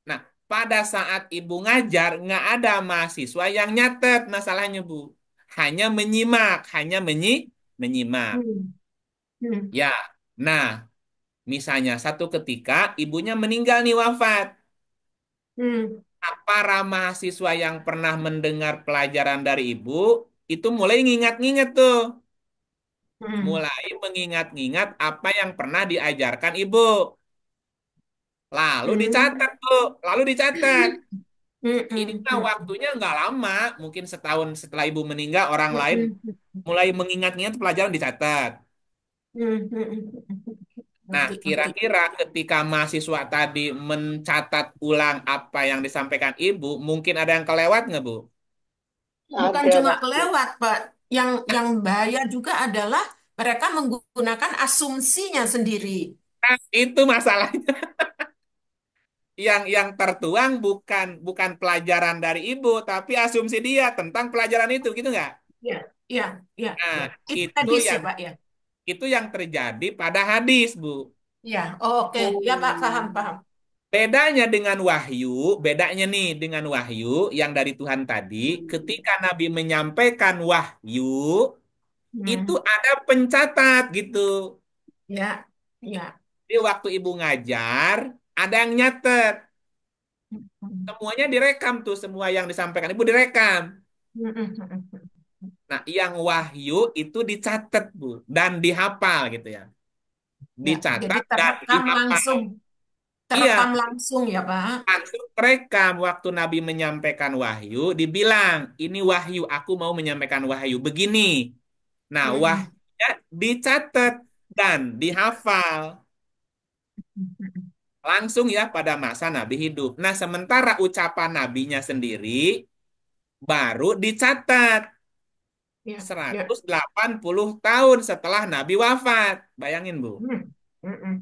Nah, pada saat ibu ngajar, nggak ada mahasiswa yang nyatet masalahnya, Bu. Hanya menyimak, hanya menyimak. Hmm, hmm, Ya, nah, misalnya satu ketika ibunya meninggal nih wafat. hmm, Nah, para mahasiswa yang pernah mendengar pelajaran dari ibu, itu mulai ngingat-ngingat tuh. hmm, Mulai mengingat-ingat apa yang pernah diajarkan ibu. Lalu hmm, dicatat tuh, lalu dicatat. hmm, Ini hmm, mah hmm, waktunya nggak lama, mungkin setahun setelah ibu meninggal, orang hmm, lain hmm, mulai mengingat-ingat pelajaran dicatat. hmm, hmm, hmm. Nah, Ngerti, ngerti. kira-kira ketika mahasiswa tadi mencatat ulang apa yang disampaikan ibu, mungkin ada yang kelewat nggak, Bu? Bukan Ada cuma pasti. kelewat, Pak. Yang bahaya juga adalah mereka menggunakan asumsinya sendiri. Nah, itu masalahnya. Yang tertuang bukan bukan pelajaran dari ibu, tapi asumsi dia tentang pelajaran itu, gitu nggak? Ya, ya, ya, Nah, ya. Itu itu hadis ya, yang Pak ya. itu yang terjadi pada hadis, Bu. Ya, oh, oke. Ya, Pak, paham, paham. Bedanya dengan wahyu, bedanya nih dengan wahyu yang dari Tuhan tadi, ketika Nabi menyampaikan wahyu, itu Hmm, ada pencatat gitu. ya, ya. Jadi waktu ibu ngajar, ada yang nyatet. Hmm, Semuanya direkam tuh, semua yang disampaikan ibu direkam. hmm, hmm, hmm, hmm. Nah, yang wahyu itu dicatat, Bu, dan dihafal gitu ya. Ya, jadi Dicatat dan terekam dihafal. langsung. Iya, Terekam langsung ya, Pak. langsung terekam waktu Nabi menyampaikan wahyu, dibilang, ini wahyu, aku mau menyampaikan wahyu begini. Nah, Hmm, wahyunya dicatat dan dihafal langsung ya pada masa Nabi hidup. Nah, sementara ucapan nabinya sendiri baru dicatat ya, ya. 180 tahun setelah Nabi wafat. Bayangin, Bu. Hmm, hmm, hmm.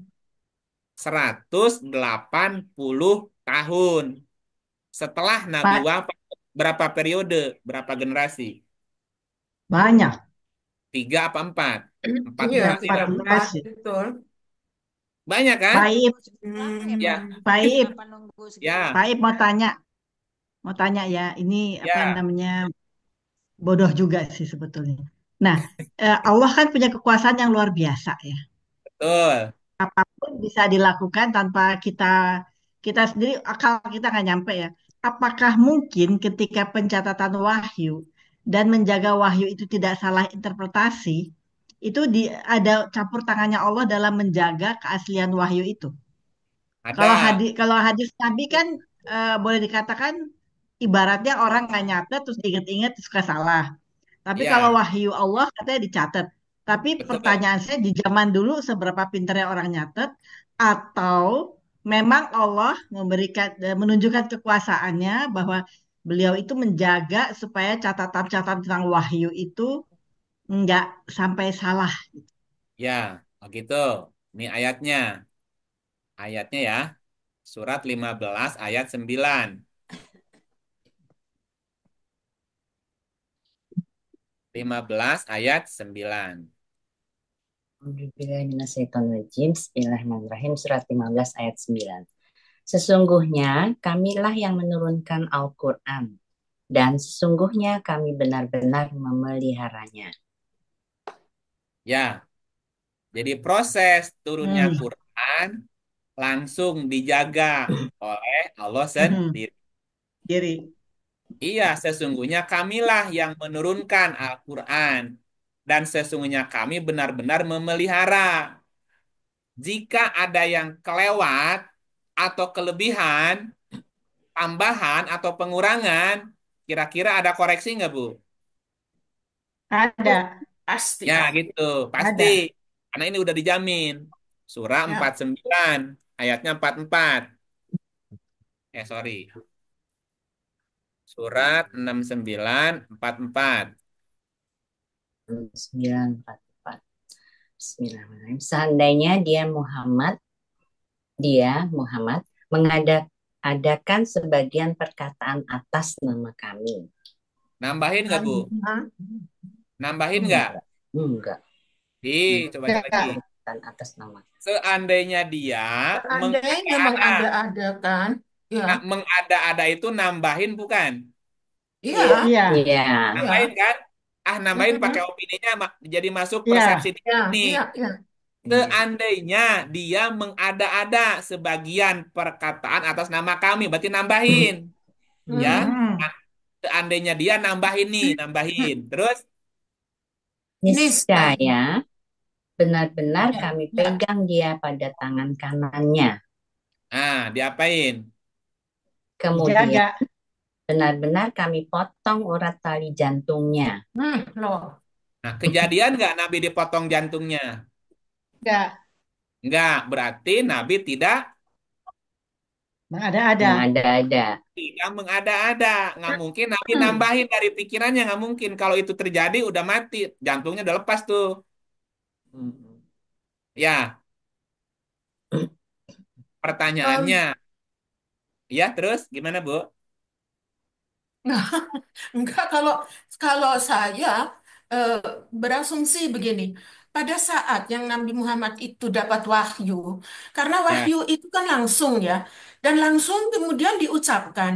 180 tahun setelah Nabi Pak, wafat. Berapa periode? Berapa generasi? banyak. Tiga apa empat? Empat Iya, generasi tiga kan? empat 14 ya. betul. Banyak kan? Paip, Lama ya, Pak? Ya, Paip, Kenapa nunggu segitu ya, lama? Paip mau tanya ya. Ini apa ya, namanya bodoh juga sih sebetulnya. Nah, Allah kan punya kekuasaan yang luar biasa ya. betul. Apapun bisa dilakukan tanpa kita kita sendiri akal kita nggak nyampe ya. Apakah mungkin ketika pencatatan wahyu dan menjaga wahyu itu tidak salah interpretasi, itu ada campur tangannya Allah dalam menjaga keaslian wahyu itu? Ada. Kalau hadis Nabi kan boleh dikatakan ibaratnya orang nggak nyatet terus diinget-inget terus suka salah. Tapi kalau Ya, wahyu Allah katanya dicatat. Tapi betul. pertanyaan saya di zaman dulu seberapa pintarnya orang nyatet atau memang Allah menunjukkan kekuasaannya bahwa beliau itu menjaga supaya catatan-catatan tentang wahyu itu nggak sampai salah. Ya, begitu. Ini ayatnya. Ayatnya ya. Surat 15 ayat 9. 15 ayat 9. Bismillahirrahmanirrahim. Bismillahirrahmanirrahim. Surat 15 ayat 9. Sesungguhnya kamilah yang menurunkan Al-Quran dan sesungguhnya kami benar-benar memeliharanya. Ya, jadi proses turunnya Hmm. Quran langsung dijaga oleh Allah Mhm. sendiri. Diri. Iya, sesungguhnya kamilah yang menurunkan Al-Quran. Dan sesungguhnya kami benar-benar memelihara. Jika ada yang kelewat atau kelebihan, tambahan atau pengurangan, kira-kira ada koreksi nggak, Bu? Oh, Ada, pasti. Ya, gitu. Pasti. ada. Karena ini udah dijamin. Surah Ya, 49. Ayatnya 44. Sorry. Surat 6944. 944. Bismillahirrahmanirrahim. Seandainya Muhammad mengadakan sebagian perkataan atas nama kami. Nambahin nggak, Bu? Hah? Nambahin nggak? Enggak. Coba lagi. Enggak. Perkataan atas nama. Seandainya dia Seandainya mengada-ada. mengada-adakan, ya, Nah, mengada-ada itu nambahin bukan? iya, Iya. Iya. iya, Nambahin kan? Nambahin pakai mm, opininya jadi masuk persepsi Iya. dia ya, nih. iya, iya. Seandainya dia mengada-ada sebagian perkataan atas nama kami, berarti nambahin. Ya, Mm. Hmm. seandainya dia nambahin nih, nambahin. Terus, Niscaya, Niscaya benar-benar ya, kami ya. pegang dia pada tangan kanannya. diapain? Kemudian Dijaga. benar-benar kami potong urat tali jantungnya. Loh, Nah, kejadian nggak Nabi dipotong jantungnya? Enggak. Nggak, berarti Nabi tidak Ada-ada. Ada-ada. tidak mengada-ada. Nggak mungkin Nabi nambahin dari pikirannya, nggak mungkin. Kalau itu terjadi, udah mati. Jantungnya udah lepas tuh. Ya, pertanyaannya. em, Ya, terus gimana, Bu? enggak, kalau kalau saya eh, berasumsi begini, pada saat yang Nabi Muhammad itu dapat wahyu, karena Ya, wahyu itu kan langsung ya, dan langsung kemudian diucapkan,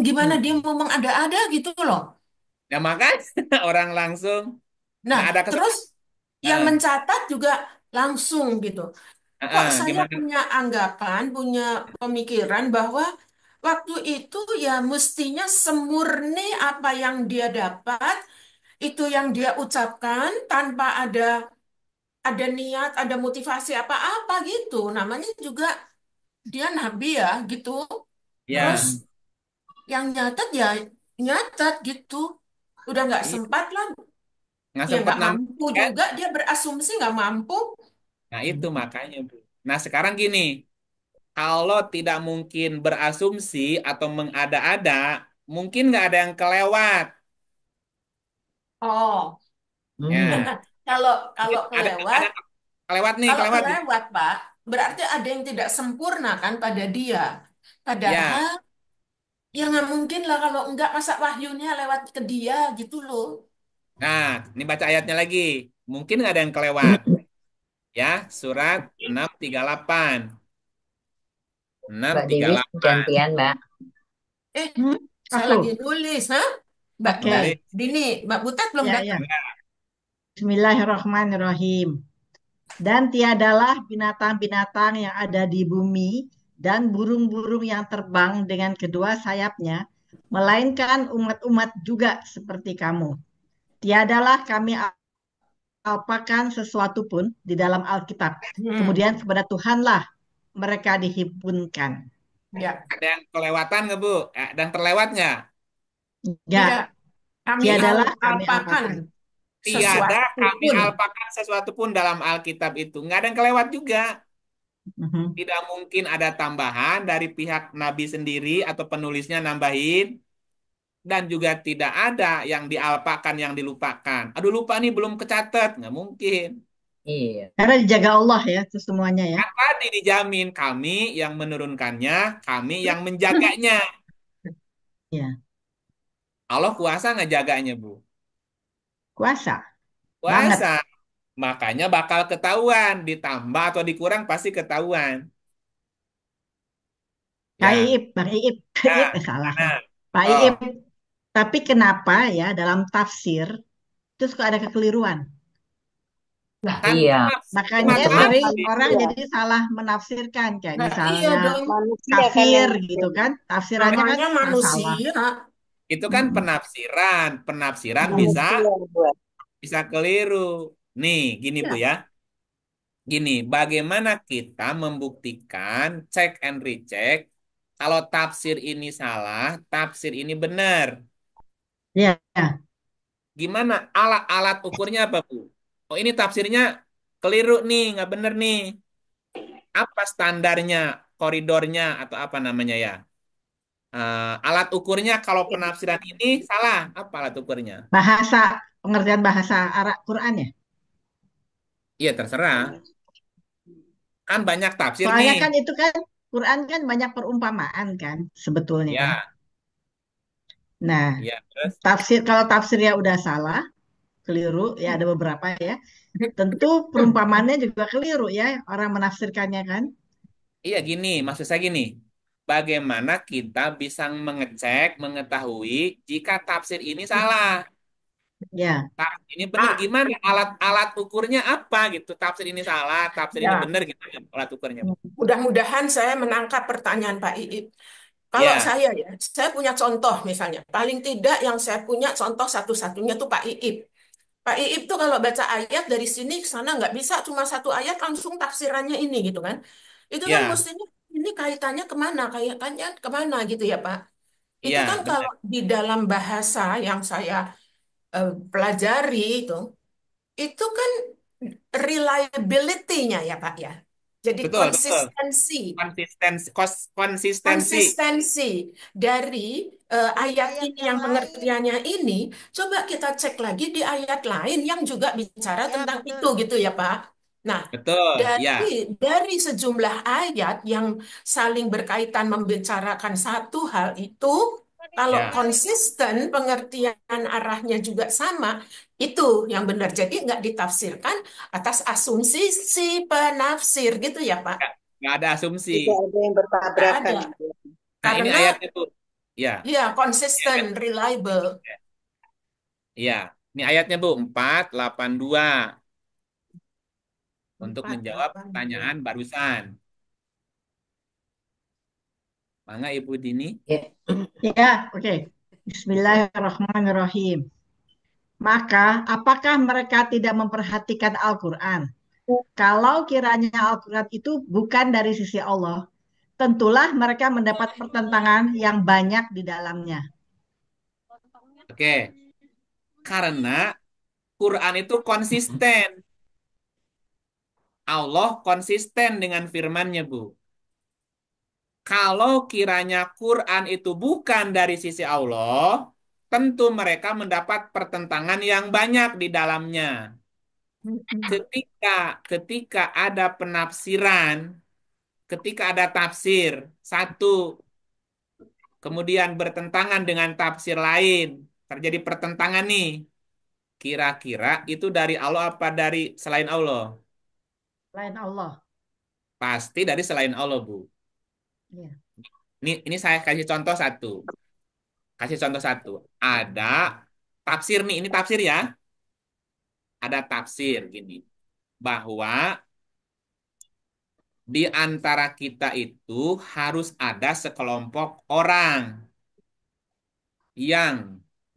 gimana dia Hmm. ngomong ada-ada gitu loh. ya makanya orang langsung Nah, nggak ada terus kesalahan. yang Eh, mencatat juga langsung gitu. Kok saya gimana? punya anggapan, punya pemikiran bahwa waktu itu ya mestinya semurni apa yang dia dapat, itu yang dia ucapkan tanpa ada niat, ada motivasi apa-apa gitu. Namanya juga dia nabi ya gitu. Terus Ya, yang nyatat ya nyatat gitu. Udah nggak iya, sempat lah, nggak ya sempat nggak nambah mampu kan? juga dia berasumsi nggak mampu. Nah, itu makanya, Bu. Nah, sekarang gini, kalau tidak mungkin berasumsi atau mengada-ada, mungkin nggak ada yang kelewat. Oh, Hmm. Ya, kalau mungkin kalau kelewat, ada kelewat nih, kalau kelewat nih. kelewat Pak, berarti ada yang tidak sempurna kan pada dia. Ya, Padahal ya nggak mungkin lah kalau enggak masa wahyunya lewat ke dia gitu loh. nah, ini baca ayatnya lagi. Mungkin nggak ada yang kelewat. Ya, surat 638. Mbak Dewi 638. gantian, Mbak. Eh, Hmm. saya Aku. lagi nulis, Hah? Mbak Oke. Nulis. Dini, Mbak Butet belum Ya, ya. datang. Bismillahirrahmanirrahim. Dan tiadalah binatang-binatang yang ada di bumi dan burung-burung yang terbang dengan kedua sayapnya, melainkan umat-umat juga seperti kamu. Tiadalah kami apakan sesuatu pun di dalam Alkitab. Hmm, Kemudian kepada Tuhanlah mereka dihimpunkan. ya, Ada yang kelewatan nggak, Bu? Dan terlewat nggak? tidak. Enggak, Kami tiadalah kami apakan apakan. Tiada sesuatu kami pun. alpakan sesuatu pun dalam Alkitab itu. Nggak ada yang kelewat juga. Mhm. Tidak mungkin ada tambahan dari pihak Nabi sendiri atau penulisnya nambahin. Dan juga tidak ada yang dialpakan, yang dilupakan. Aduh lupa nih belum kecatat. Nggak mungkin. Iya. Karena dijaga Allah ya, itu semuanya ya. Kan tadi dijamin kami yang menurunkannya, kami yang menjaganya. Ya, Allah kuasa ngejaganya, Bu. kuasa banget. Kuasa. Makanya bakal ketahuan. Ditambah atau dikurang pasti ketahuan. Pak Ya. Iip, Bang Iip, Iip, Nah, salah gimana? salah. Pak Oh, Iip, tapi kenapa ya dalam tafsir itu suka ada kekeliruan? Nah, kan Iya. Makanya macam-macam. sering Macam-macam. orang Iya, jadi salah menafsirkan, kayak nah iya misalnya dong. manusia kan kafir yang gitu kan, tafsirannya kan Namanya salah. manusia. Itu kan Mm-mm. penafsiran. Penafsiran bisa manusia yang buat. bisa keliru. Nih, gini Bu Ya, ya. Gini, bagaimana kita membuktikan cek and recheck kalau tafsir ini salah, tafsir ini benar. Ya, Gimana alat-alat ukurnya apa, Bu? Oh, ini tafsirnya keliru nih, nggak benar nih. apa standarnya, koridornya atau apa namanya ya? Alat ukurnya kalau penafsiran ini salah, apa alat ukurnya? Bahasa, pengertian bahasa Arab Quran ya. Iya terserah. Kan banyak tafsir nih. Soalnya kan itu kan Quran kan banyak perumpamaan kan sebetulnya. Ya, Nah, ya terus. kalau tafsirnya udah salah, keliru, ya ada beberapa ya. Tentu perumpamaannya juga keliru ya orang menafsirkannya kan. Iya gini, maksud saya gini. Bagaimana kita bisa mengecek, mengetahui jika tafsir ini salah? Ya, Tafsir ini benar Ah, gimana? Alat ukurnya apa gitu? Tafsir ini salah, tafsir ini ya. benar gitu alat ukurnya. Mudah-mudahan saya menangkap pertanyaan Pak Iip. Kalau Ya, saya ya, saya punya contoh misalnya. Paling tidak yang saya punya contoh satu-satunya tuh Pak Iip. Pak Iip tuh kalau baca ayat dari sini ke sana nggak bisa cuma satu ayat langsung tafsirannya ini gitu kan. Itu kan ya, mestinya ini kaitannya kemana? Kaitannya kemana gitu ya Pak. Itu kan iya, kalau benar. di dalam bahasa yang saya pelajari itu kan reliability-nya ya Pak ya. Jadi Betul, betul. konsistensi. Konsistensi. Konsistensi dari Dari ayat ayat ini yang yang lain. pengertiannya ini, coba kita cek lagi di ayat lain yang juga bicara Ya, tentang itu betul. gitu ya Pak. Nah, Betul, dari ya, dari sejumlah ayat yang saling berkaitan membicarakan satu hal itu, kalau ya. konsisten pengertian arahnya juga sama, itu yang benar. Jadi nggak ditafsirkan atas asumsi si penafsir gitu ya Pak. Nggak ada asumsi. Tidak ada yang Nggak bertabrakan ada. gitu ya. Nah, ini Karena ayatnya tuh. Ya, ya ini konsisten, ayat. reliable. Ya, ini ayatnya Bu, 482 untuk Empat menjawab delapan dua. pertanyaan barusan. Mangga Ibu Dini. Ya. ya, oke. Bismillahirrahmanirrahim. Maka, apakah mereka tidak memperhatikan Al-Quran? Kalau kiranya Al-Quran itu bukan dari sisi Allah, tentulah mereka mendapat pertentangan yang banyak di dalamnya. Oke, karena Quran itu konsisten. Allah konsisten dengan firman-Nya, Bu. Kalau kiranya Quran itu bukan dari sisi Allah, tentu mereka mendapat pertentangan yang banyak di dalamnya. Ketika ketika ada penafsiran, ketika ada tafsir satu, kemudian bertentangan dengan tafsir lain, terjadi pertentangan nih. Kira-kira itu dari Allah apa dari selain Allah? Selain Allah. Pasti dari selain Allah, Bu. Ya. Ini saya kasih contoh satu. Kasih contoh satu. Ada tafsir nih, ini tafsir ya. Ada tafsir gini, bahwa di antara kita itu harus ada sekelompok orang yang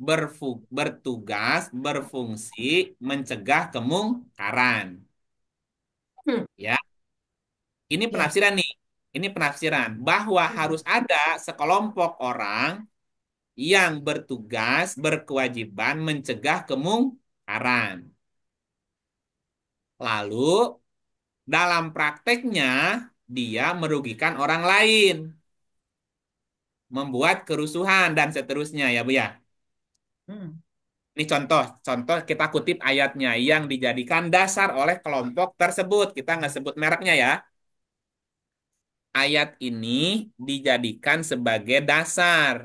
bertugas, berfungsi mencegah kemungkaran. Hmm, Ya, ini ya. penafsiran nih. Ini penafsiran bahwa harus ada sekelompok orang yang bertugas, berkewajiban mencegah kemungkaran. Lalu dalam prakteknya dia merugikan orang lain, membuat kerusuhan dan seterusnya ya Bu ya. Hmm. Ini contoh, contoh kita kutip ayatnya yang dijadikan dasar oleh kelompok tersebut. Kita nggak sebut mereknya ya. Ayat ini dijadikan sebagai dasar,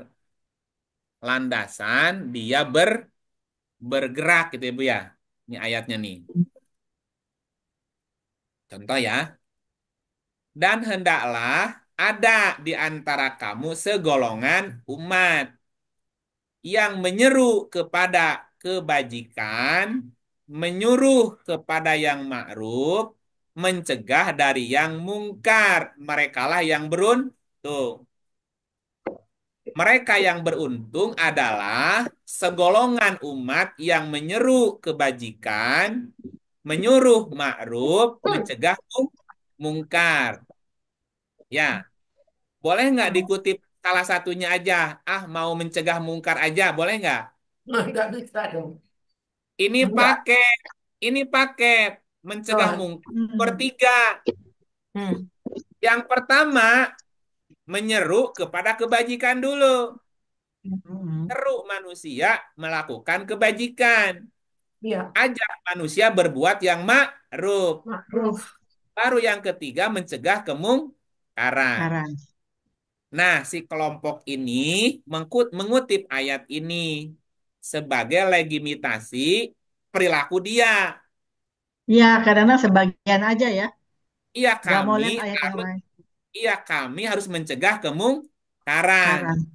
landasan dia bergerak gitu ya Bu ya. Ini ayatnya nih. Contoh ya. Dan hendaklah ada di antara kamu segolongan umat yang menyeru kepada kebajikan, menyuruh kepada yang ma'ruf, mencegah dari yang mungkar. Merekalah yang beruntung. Mereka yang beruntung adalah segolongan umat yang menyeru kebajikan, menyuruh ma'ruf, mencegah mungkar. Ya, boleh nggak dikutip salah satunya aja? Ah, mau mencegah mungkar aja, boleh nggak? Nggak bisa dong. Ini Enggak. paket, ini paket mencegah Oh, mungkar Hmm. bertiga. hmm. Yang pertama, menyeru kepada kebajikan dulu. Mm-mm. Seru manusia melakukan kebajikan. Iya, Ajak manusia berbuat yang ma'ruf. ma'ruf. Baru yang ketiga, mencegah kemungkaran. Sekarang. Nah, si kelompok ini mengutip ayat ini sebagai legitimasi perilaku dia. Iya, kadang-kadang sebagian aja ya. Iya, Gak mau kami lihat ayat yang harus lain. iya kami harus mencegah kemungkaran. Sekarang.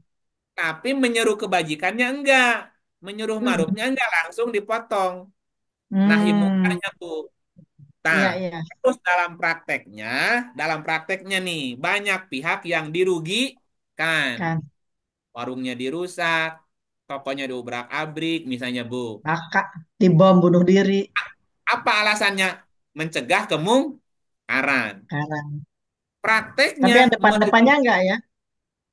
Tapi menyuruh kebajikannya enggak. Menyuruh Mm. ma'rufnya enggak langsung dipotong. Nahi Hmm, mungkarnya, Bu. Nah, iya, iya. terus dalam prakteknya nih, banyak pihak yang dirugikan. Kan. Warungnya dirusak, tokonya diobrak-abrik, misalnya, Bu. Kakak dibom bunuh diri. Apa alasannya? Mencegah kemungkaran. Sekarang. Tapi Prakteknya, yang depan-depannya enggak ya?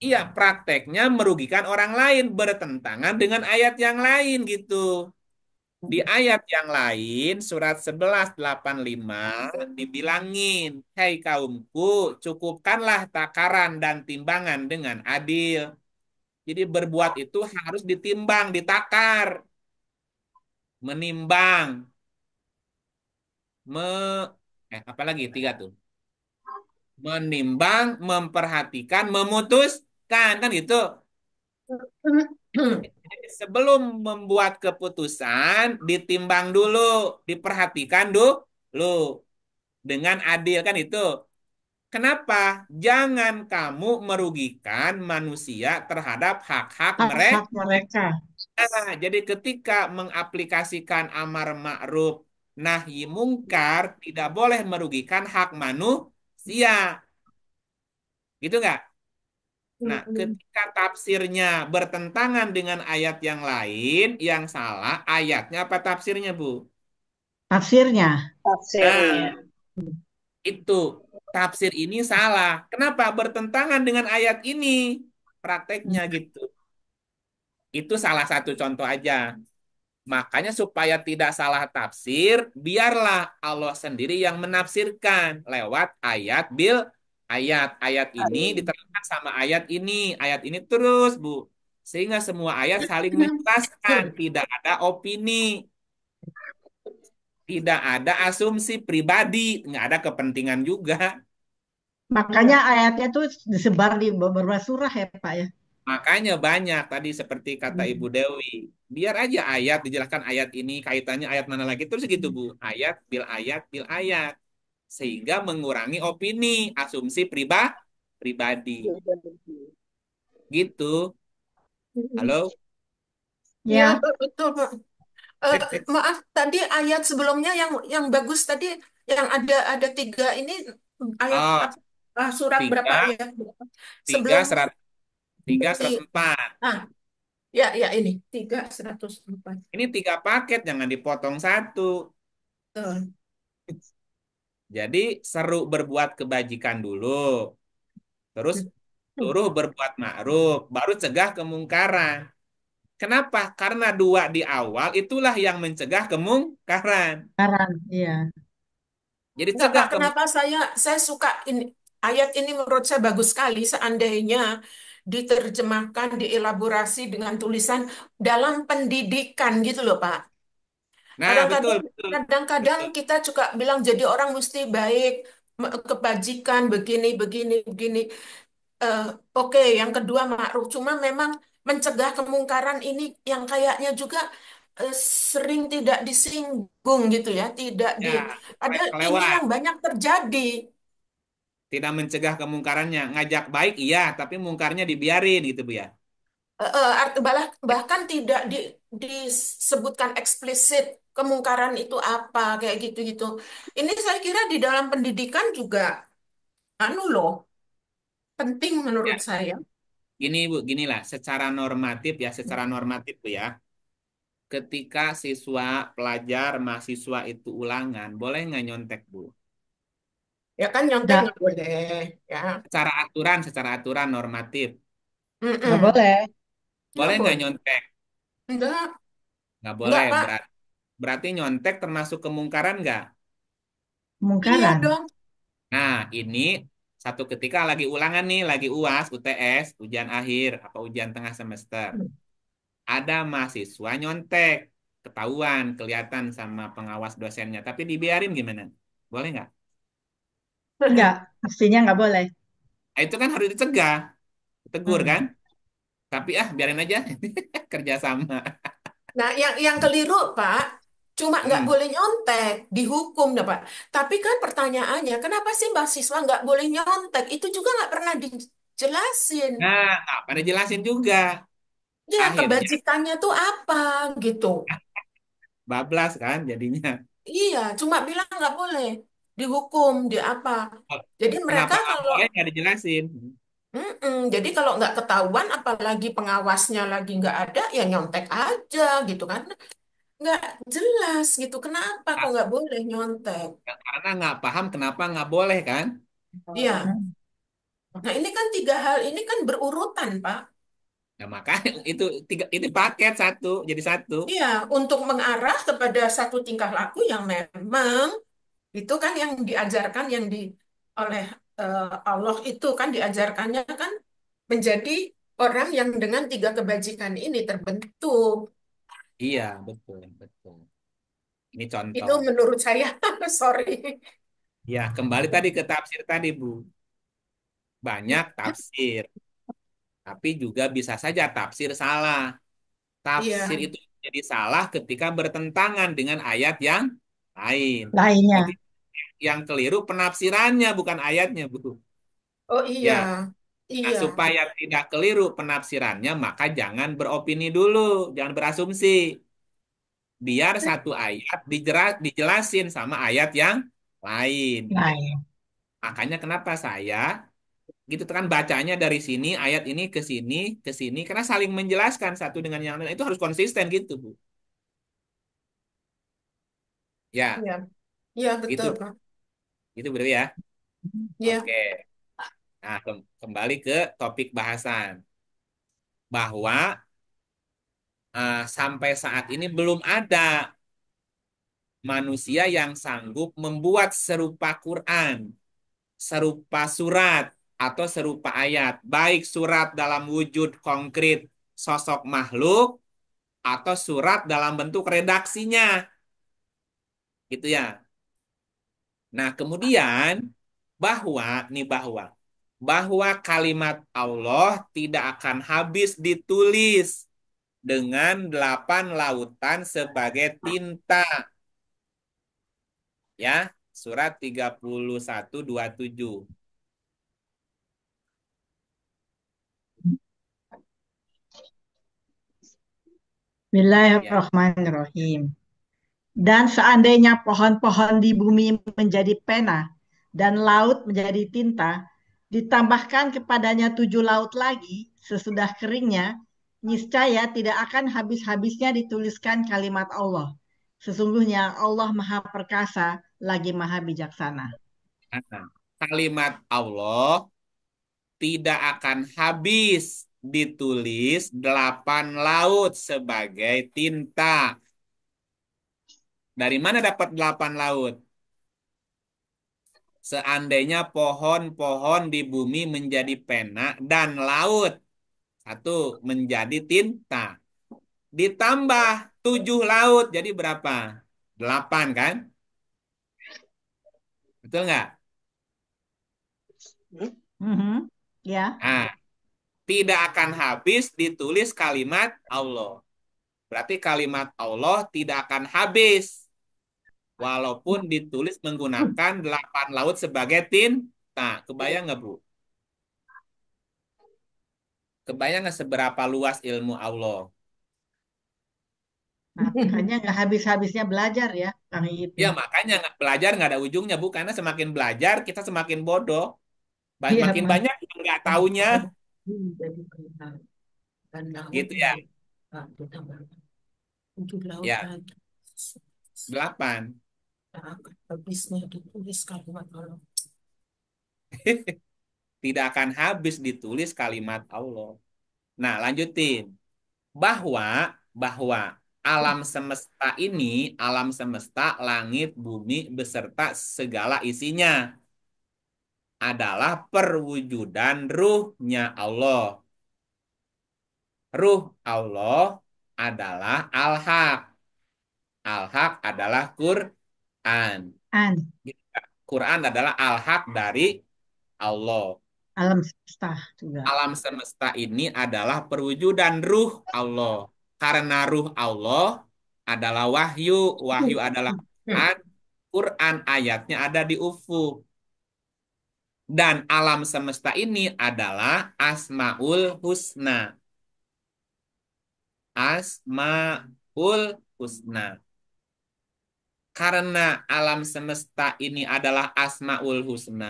iya, prakteknya merugikan orang lain, bertentangan dengan ayat yang lain gitu. Di ayat yang lain, surat 11:85 dibilangin, "Hai kaumku, cukupkanlah takaran dan timbangan dengan adil." Jadi berbuat itu harus ditimbang, ditakar, menimbang, me apalagi tiga tuh. Menimbang, memperhatikan, memutuskan kan gitu. Jadi sebelum membuat keputusan, ditimbang dulu, diperhatikan dulu dengan adil kan itu. Kenapa? Jangan kamu merugikan manusia terhadap hak-hak mereka. Hak-hak mereka. Jadi ketika mengaplikasikan amar ma'ruf nahi mungkar tidak boleh merugikan hak manusia. Gitu nggak? Nah, Mm-mm. ketika tafsirnya bertentangan dengan ayat yang lain, yang salah ayatnya apa tafsirnya, Bu? Tafsirnya. Tafsirnya. Nah, itu tafsir ini salah. Kenapa? Bertentangan dengan ayat ini. Prakteknya gitu. Itu salah satu contoh aja. Makanya supaya tidak salah tafsir, biarlah Allah sendiri yang menafsirkan lewat ayat bil ayat. Ayat ini diterangkan sama ayat ini. Ayat ini terus, Bu. Sehingga semua ayat saling menjelaskan. Tidak ada opini. Tidak ada asumsi pribadi. Nggak ada kepentingan juga. Makanya Iya. ayatnya tuh disebar di beberapa surah ya, Pak ya. Makanya banyak tadi seperti kata Ibu Hmm. Dewi. Biar aja ayat dijelaskan ayat ini kaitannya ayat mana lagi terus gitu Bu. Ayat bil ayat sehingga mengurangi opini, asumsi pribadi. Gitu. Mm-mm. Halo? Iya, Ya, betul, Pak. Eh, maaf, tadi ayat sebelumnya yang bagus tadi yang ada tiga ini ayat Oh, apa? Surat berapa tiga, ya? tiga Sebelum serat, tiga serat ti- empat. ah ya ini 3:104. Ini tiga paket, jangan dipotong satu. Betul. Jadi seru berbuat kebajikan dulu, terus suruh berbuat ma'ruf, baru cegah kemungkaran. Kenapa? Karena dua di awal itulah yang mencegah kemungkaran. sekarang. Iya. Jadi Enggak, cegah Pak, kenapa saya suka ini ayat ini menurut saya bagus sekali seandainya diterjemahkan, dielaborasi dengan tulisan dalam pendidikan gitu loh, Pak. Nah, betul, Kadang-kadang betul, kadang-kadang betul. kita juga bilang jadi orang mesti baik, kebajikan begini begini begini. Eh, oke, yang kedua ma'ruf. Cuma memang mencegah kemungkaran ini yang kayaknya juga eh, sering tidak disinggung gitu ya, tidak di. Ya, Padahal ini kelewat. yang banyak terjadi. Tidak mencegah kemungkarannya. Ngajak baik, iya, tapi mungkarnya dibiarin gitu, Bu ya. Bahkan tidak disebutkan eksplisit kemungkaran itu apa kayak gitu-gitu. Ini saya kira di dalam pendidikan juga anu loh, penting Ya, menurut saya. gini, Bu, ginilah. Secara normatif, Bu ya. Ketika siswa, pelajar, mahasiswa itu ulangan, boleh nggak nyontek, Bu? Ya kan nyontek Nggak, nggak boleh, ya. Secara aturan normatif. nggak Mm-mm. boleh. Nggak Boleh nggak boleh. nyontek? Enggak, Nggak enggak boleh. Pak. Berarti nyontek termasuk kemungkaran nggak? Iya Kemungkaran. dong. Nah, ini Satu ketika lagi ulangan nih, lagi UAS, UTS, ujian akhir, apa ujian tengah semester. Ada mahasiswa nyontek, ketahuan, kelihatan sama pengawas dosennya. Tapi dibiarin gimana? Boleh nggak? Enggak, pastinya nggak boleh. Nah, itu kan harus dicegah, tegur kan? Hmm. Tapi biarin aja, kerjasama. Nah, yang keliru, Pak, cuma nggak Hmm. boleh nyontek, dihukum, dah, Pak. Tapi kan pertanyaannya, kenapa sih mahasiswa nggak boleh nyontek? Itu juga nggak pernah dijelasin. Nah, pada jelasin juga. Ya, Akhirnya kebajikannya tuh apa, gitu. bablas kan jadinya. Iya, cuma bilang nggak boleh dihukum, di apa. Oh, Jadi mereka kenapa nggak kalau boleh nggak dijelasin? Jadi kalau nggak ketahuan, apalagi pengawasnya lagi nggak ada, ya nyontek aja gitu kan. Nggak jelas gitu. Kenapa kok Nah, nggak boleh nyontek? karena nggak paham kenapa nggak boleh kan? Iya. Nah ini kan tiga hal ini kan berurutan, Pak. Nah, makanya itu tiga itu paket satu jadi satu. Iya, untuk mengarah kepada satu tingkah laku yang memang itu kan yang diajarkan oleh Allah itu kan diajarkannya kan menjadi orang yang dengan tiga kebajikan ini terbentuk. Iya, betul, betul. Ini Itu contoh. menurut saya, sorry. Ya, kembali tadi ke tafsir tadi, Bu. Banyak tafsir, tapi juga bisa saja tafsir salah. Tafsir Iya. itu jadi salah ketika bertentangan dengan ayat yang lain. Berarti Lainnya. yang keliru penafsirannya bukan ayatnya, Bu. Oh iya, Ya, nah, iya. supaya tidak keliru penafsirannya, maka jangan beropini dulu, jangan berasumsi. Biar satu ayat dijelasin sama ayat yang lain. Lain. Makanya kenapa saya gitu kan bacanya dari sini, ayat ini ke sini, karena saling menjelaskan satu dengan yang lain. Itu harus konsisten gitu, Bu. Ya, Iya, iya betul, gitu. Pak. Itu berarti ya. Iya, Oke. Nah, kembali ke topik bahasan. Bahwa sampai saat ini belum ada manusia yang sanggup membuat serupa Quran, serupa surat, atau serupa ayat. Baik surat dalam wujud konkret sosok makhluk, atau surat dalam bentuk redaksinya. Gitu ya. Nah, kemudian bahwa kalimat Allah tidak akan habis ditulis dengan 8 lautan sebagai tinta. Ya, surat 31:27. Ya. Bismillahirrahmanirrahim. Dan seandainya pohon-pohon di bumi menjadi pena dan laut menjadi tinta, ditambahkan kepadanya 7 laut lagi sesudah keringnya, niscaya tidak akan habis-habisnya dituliskan kalimat Allah. Sesungguhnya Allah Maha Perkasa lagi Maha Bijaksana. Nah, kalimat Allah tidak akan habis ditulis 8 laut sebagai tinta. Dari mana dapat 8 laut? Seandainya pohon-pohon di bumi menjadi pena dan laut satu menjadi tinta. Ditambah 7 laut jadi berapa? 8 kan? Betul nggak? Mhm. Ya, Nah, tidak akan habis ditulis kalimat Allah. Berarti kalimat Allah tidak akan habis. Walaupun ditulis menggunakan 8 laut sebagai tinta. Kebayang nggak, Bu? Kebayang nggak seberapa luas ilmu Allah? makanya nggak habis-habisnya belajar ya, Kang Iip Ya ya. makanya belajar nggak ada ujungnya, Bu. Karena semakin belajar, kita semakin bodoh. Iya, Makin Mas. banyak yang nggak taunya. dan laut Gitu ya. menjadi ditambah 7 laut Ya, lagi. 8. Nah, habisnya ditulis kalimat Allah. Tidak akan habis ditulis kalimat Allah. Nah, lanjutin. Bahwa alam semesta ini, alam semesta, langit, bumi, beserta segala isinya. adalah perwujudan ruhnya Allah. Ruh Allah adalah al-haq. Al-haq adalah Quran. An, Quran adalah al-haq dari Allah. alam semesta juga. Alam semesta ini adalah perwujudan ruh Allah. Karena ruh Allah adalah wahyu. Wahyu adalah Hmm. Quran. Quran ayatnya ada di ufuk. Dan alam semesta ini adalah Asmaul Husna. Asmaul Husna. Karena alam semesta ini adalah Asmaul Husna,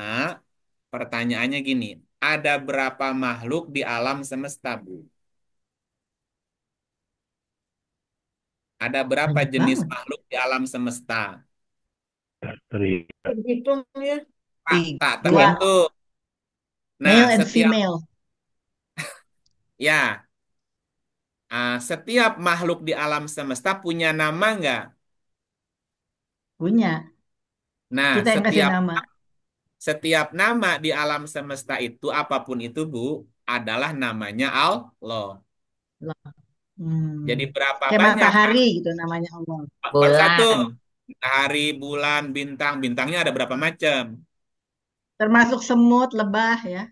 pertanyaannya gini, ada berapa makhluk di alam semesta, Bu? Ada berapa Banyak jenis banget. makhluk di alam semesta? Terhitung ya. Tak Dua, terhitung. Nah, male and setiap female ya, setiap makhluk di alam semesta punya nama nggak? punya. Nah, Kita yang kasih setiap nama. setiap nama di alam semesta itu apapun itu, Bu, adalah namanya Allah. Jadi Hmm. berapa Kayak banyak? matahari gitu namanya Allah. Baru satu, Bulan. matahari, bulan, bintang. Bintangnya ada berapa macam? Termasuk semut, lebah ya.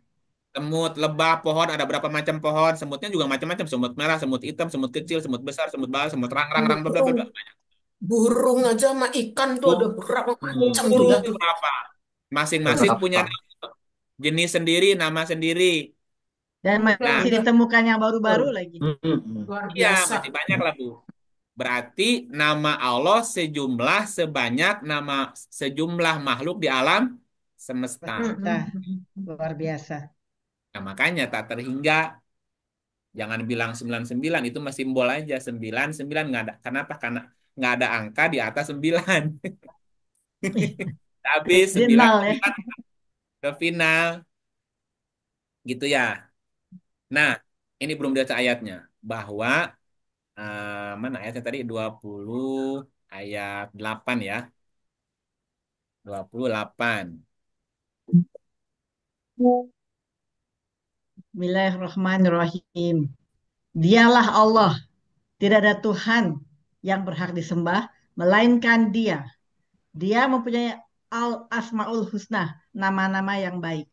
Semut, lebah, pohon, ada berapa macam pohon? Semutnya juga macam-macam. Semut merah, semut hitam, semut kecil, semut besar, semut bal, semut rang-rang, bla bla bla Burung, bla. burung aja sama ikan tuh ada berapa macam tuh Burung ya. itu berapa? Masing-masing punya Berapa? jenis sendiri, nama sendiri. Dan Nah, masih Udah ditemukan yang baru-baru betul. lagi. Luar iya biasa. masih banyak lah, Bu. Berarti nama Allah sejumlah sebanyak nama sejumlah makhluk di alam semesta. Nah, luar biasa. Nah, makanya tak terhingga jangan bilang 99 itu masih simbol aja. 99 nggak ada. Kenapa? Karena nggak ada angka di atas 9. Habis Dia nol ya. 99 ke final gitu ya. Nah, ini belum baca ayatnya bahwa mana ayatnya tadi 20 ayat 8 ya. 28. Bismillahirrahmanirrahim. Dialah Allah. Tidak ada Tuhan yang berhak disembah, melainkan Dia. Dia mempunyai Al-Asmaul Husna, nama-nama yang baik.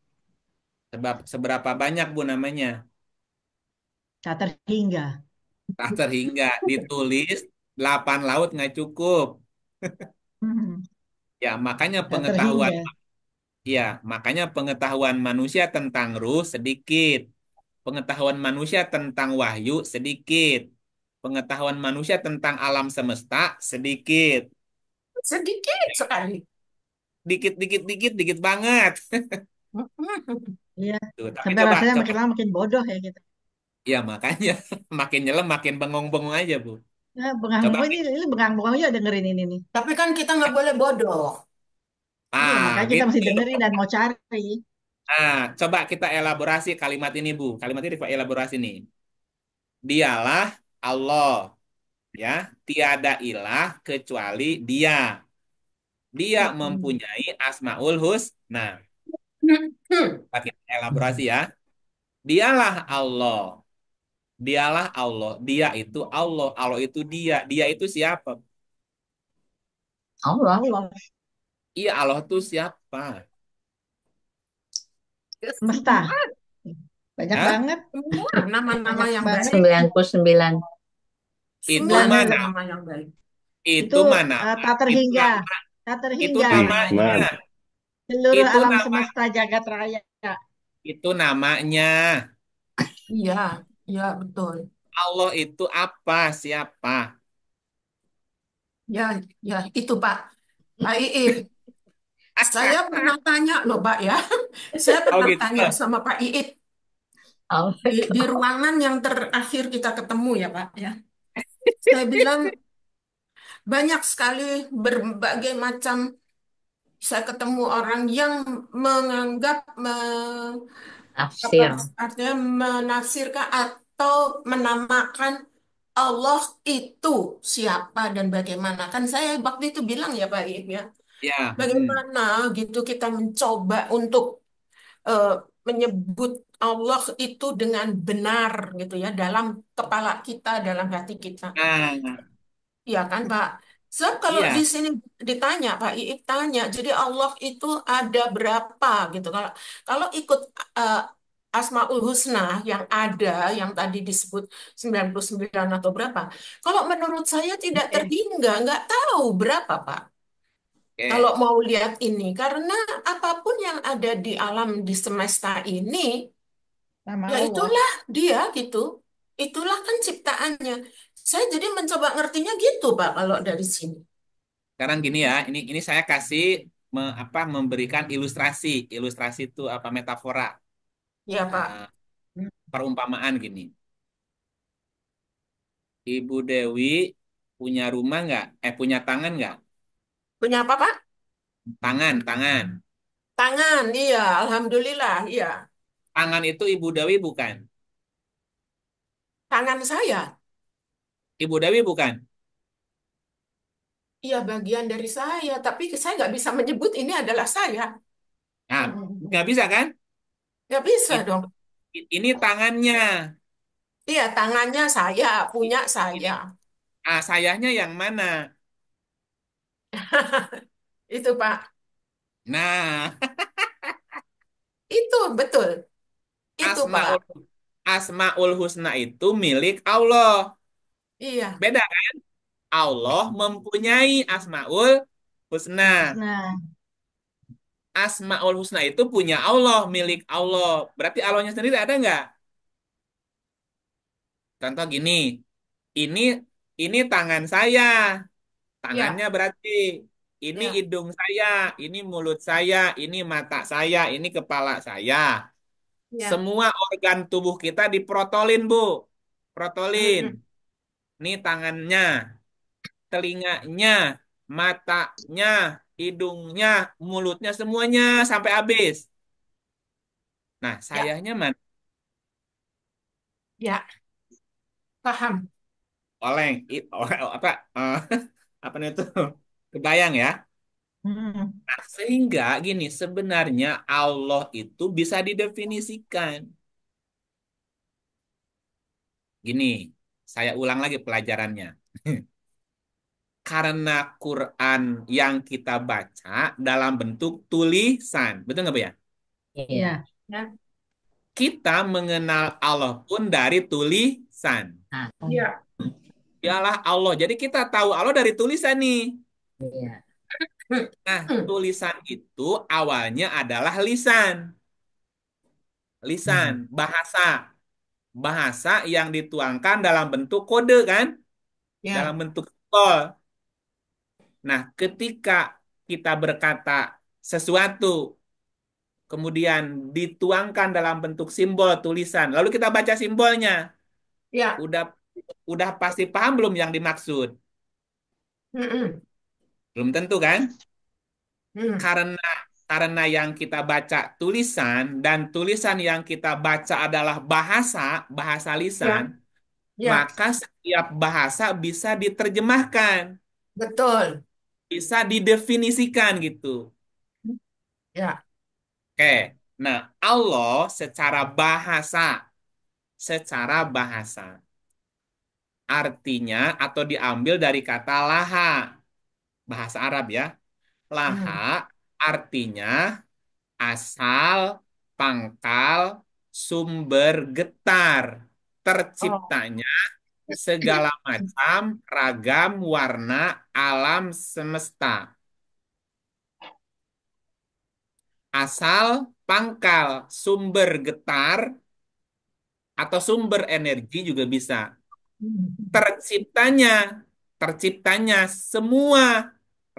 Sebab seberapa banyak Bu namanya? Tak terhingga. Tak terhingga ditulis 8 laut nggak cukup. Hmm, Ya, makanya tak terhingga. pengetahuan manusia tentang ruh sedikit. Pengetahuan manusia tentang wahyu sedikit. Pengetahuan manusia tentang alam semesta sedikit. Sedikit sekali. Dikit, dikit, dikit, dikit banget. Iya. Tuh, tapi Sampai coba, rasanya coba. makin lama makin bodoh ya kita. Ya, makanya makin nyelam, makin bengong-bengong aja, Bu. Ya, bengang, Coba, oh, ini bengang-bengang aja dengerin ini nih. Tapi kan kita nggak boleh bodoh. Iya, makanya kita gitu. mesti dengerin dan mau cari. Coba kita elaborasi kalimat ini, Bu. Kalimat ini elaborasi nih. Dialah Allah, ya. Tiada ilah kecuali Dia. Dia mempunyai Asmaul Husna. Kita elaborasi ya. Dialah Allah. Dialah Allah. Dia itu Allah. Allah itu Dia. Dia itu siapa? Allah. Allah, Iya, Allah itu siapa? semesta. Banyak Hah? banget, Semua nama-nama banyak yang banget. baik. 99. Itu Semua mana? nama yang baik. Itu Itu mana? tak Itu terhingga, nama. tak Itu terhingga namanya. seluruh Itu alam nama. semesta jagat raya. Itu namanya. Iya, iya betul. Allah itu apa? Siapa? Ya, ya itu Pak Iip. Saya pernah tanya loh Pak ya. Saya Oh pernah gitu. tanya sama Pak Iip Allah. di ruangan yang terakhir kita ketemu ya Pak ya. Saya bilang banyak sekali berbagai macam saya ketemu orang yang menganggap apa Tafsir. artinya menafsirkan atau menamakan Allah itu siapa dan bagaimana. Kan saya waktu itu bilang ya Pak Iip ya, Ya. bagaimana gitu kita mencoba untuk eh, menyebut Allah itu dengan benar gitu ya dalam kepala kita, dalam hati kita. Nah, Iya kan, Pak? Sebab kalau di iya. sini ditanya, Pak Iip tanya, jadi Allah itu ada berapa gitu. Kalau kalau ikut eh, Asmaul Husna yang ada, yang tadi disebut 99 atau berapa. Kalau menurut saya tidak Oke, terhingga, nggak tahu berapa, Pak. Kalau Oke. mau lihat ini, karena apapun yang ada di alam di semesta ini, sama ya Allah. itulah dia gitu. Itulah kan ciptaannya. Saya jadi mencoba ngertinya gitu, Pak, kalau dari sini. Sekarang gini ya, ini saya kasih memberikan ilustrasi. Ilustrasi itu apa metafora, Ya, Pak. eh, perumpamaan gini. Ibu Dewi punya rumah nggak? Punya tangan nggak? Punya apa, Pak? Tangan, tangan. Tangan, iya. Alhamdulillah, iya. Tangan itu Ibu Dewi bukan? Tangan saya, Ibu Dewi bukan? iya bagian dari saya. Tapi saya nggak bisa menyebut ini adalah saya. Nah, nggak bisa kan? Nggak bisa It- dong. ini tangannya. Iya, tangannya saya, punya Ini, saya. sayanya yang mana? Itu, Pak. Nah, Itu, betul. Itu, Pak. Asmaul Asmaul Husna itu milik Allah. Iya, Beda kan? Allah mempunyai Asmaul Husna. Nah, Asmaul Husna itu punya Allah, milik Allah. Berarti Allahnya sendiri ada nggak? Contoh gini, ini ini tangan saya. Tangannya iya, berarti ini iya, hidung saya, ini mulut saya, ini mata saya, ini kepala saya. iya. Semua organ tubuh kita diprotolin, Bu. Protolin. Mm-mm. Ini tangannya, telinganya, matanya, hidungnya, mulutnya, semuanya sampai habis. Nah, Ya, sayanya mana? ya, paham. Oleng, apa? Apa itu? Kebayang ya? mm, Nah, sehingga gini, sebenarnya Allah itu bisa didefinisikan. Gini, saya ulang lagi pelajarannya. Karena Quran yang kita baca dalam bentuk tulisan. Betul nggak, Bu ya? Iya. ya, Ya, Kita mengenal Allah pun dari tulisan. Nah, ya, Dialah Allah. Jadi kita tahu Allah dari tulisan nih. iya. Nah, tulisan itu awalnya adalah lisan. Lisan, Hmm. bahasa. Bahasa yang dituangkan dalam bentuk kode kan? Dalam ya, bentuk simbol. Nah, ketika kita berkata sesuatu, kemudian dituangkan dalam bentuk simbol tulisan, lalu kita baca simbolnya, ya. udah udah pasti paham belum yang dimaksud? Mm-mm. Belum tentu kan? Mm. Karena yang kita baca tulisan dan tulisan yang kita baca adalah bahasa lisan, Ya, ya, maka setiap bahasa bisa diterjemahkan, betul. bisa didefinisikan gitu. Ya, Oke. Nah, Allah secara bahasa artinya atau diambil dari kata laha, bahasa Arab ya. Laha mm. artinya asal, pangkal, sumber getar, Oh, terciptanya segala macam ragam warna alam semesta. Asal, pangkal, sumber getar atau sumber energi juga bisa. mm. Terciptanya, terciptanya semua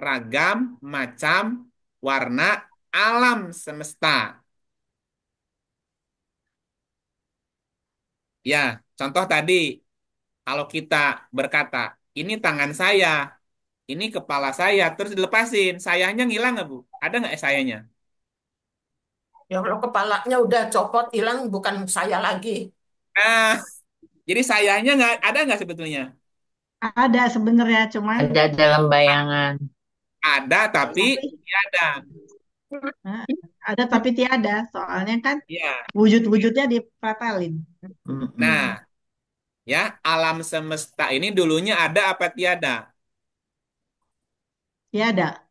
ragam macam warna alam semesta. Ya, contoh tadi, kalau kita berkata, ini tangan saya, ini kepala saya, terus dilepasin, sayanya ngilang nggak, Bu? Ada nggak sayanya? Ya kalau kepalanya udah copot, hilang bukan saya lagi. Nah, jadi sayanya nggak ada nggak sebetulnya? ada sebenarnya, cuman Ada dalam bayangan. Ada, tapi tapi tidak ada. ah, ada tapi tiada. Soalnya kan Ya. wujud-wujudnya dipretelin. Nah, ya, alam semesta ini dulunya ada apa tiada? Tiada.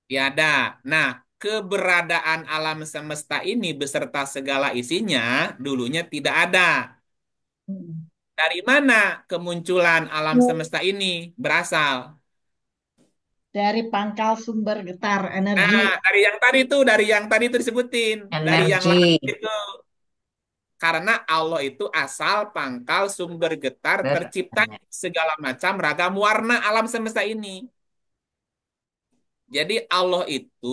Tiada. Nah, keberadaan alam semesta ini beserta segala isinya dulunya tidak ada. Mm. Dari mana kemunculan alam semesta ini berasal? Dari pangkal sumber getar energi. Nah, dari yang tadi itu disebutin, dari yang Energi. langit itu. Karena Allah itu asal pangkal sumber getar tercipta segala macam ragam warna alam semesta ini. Jadi Allah itu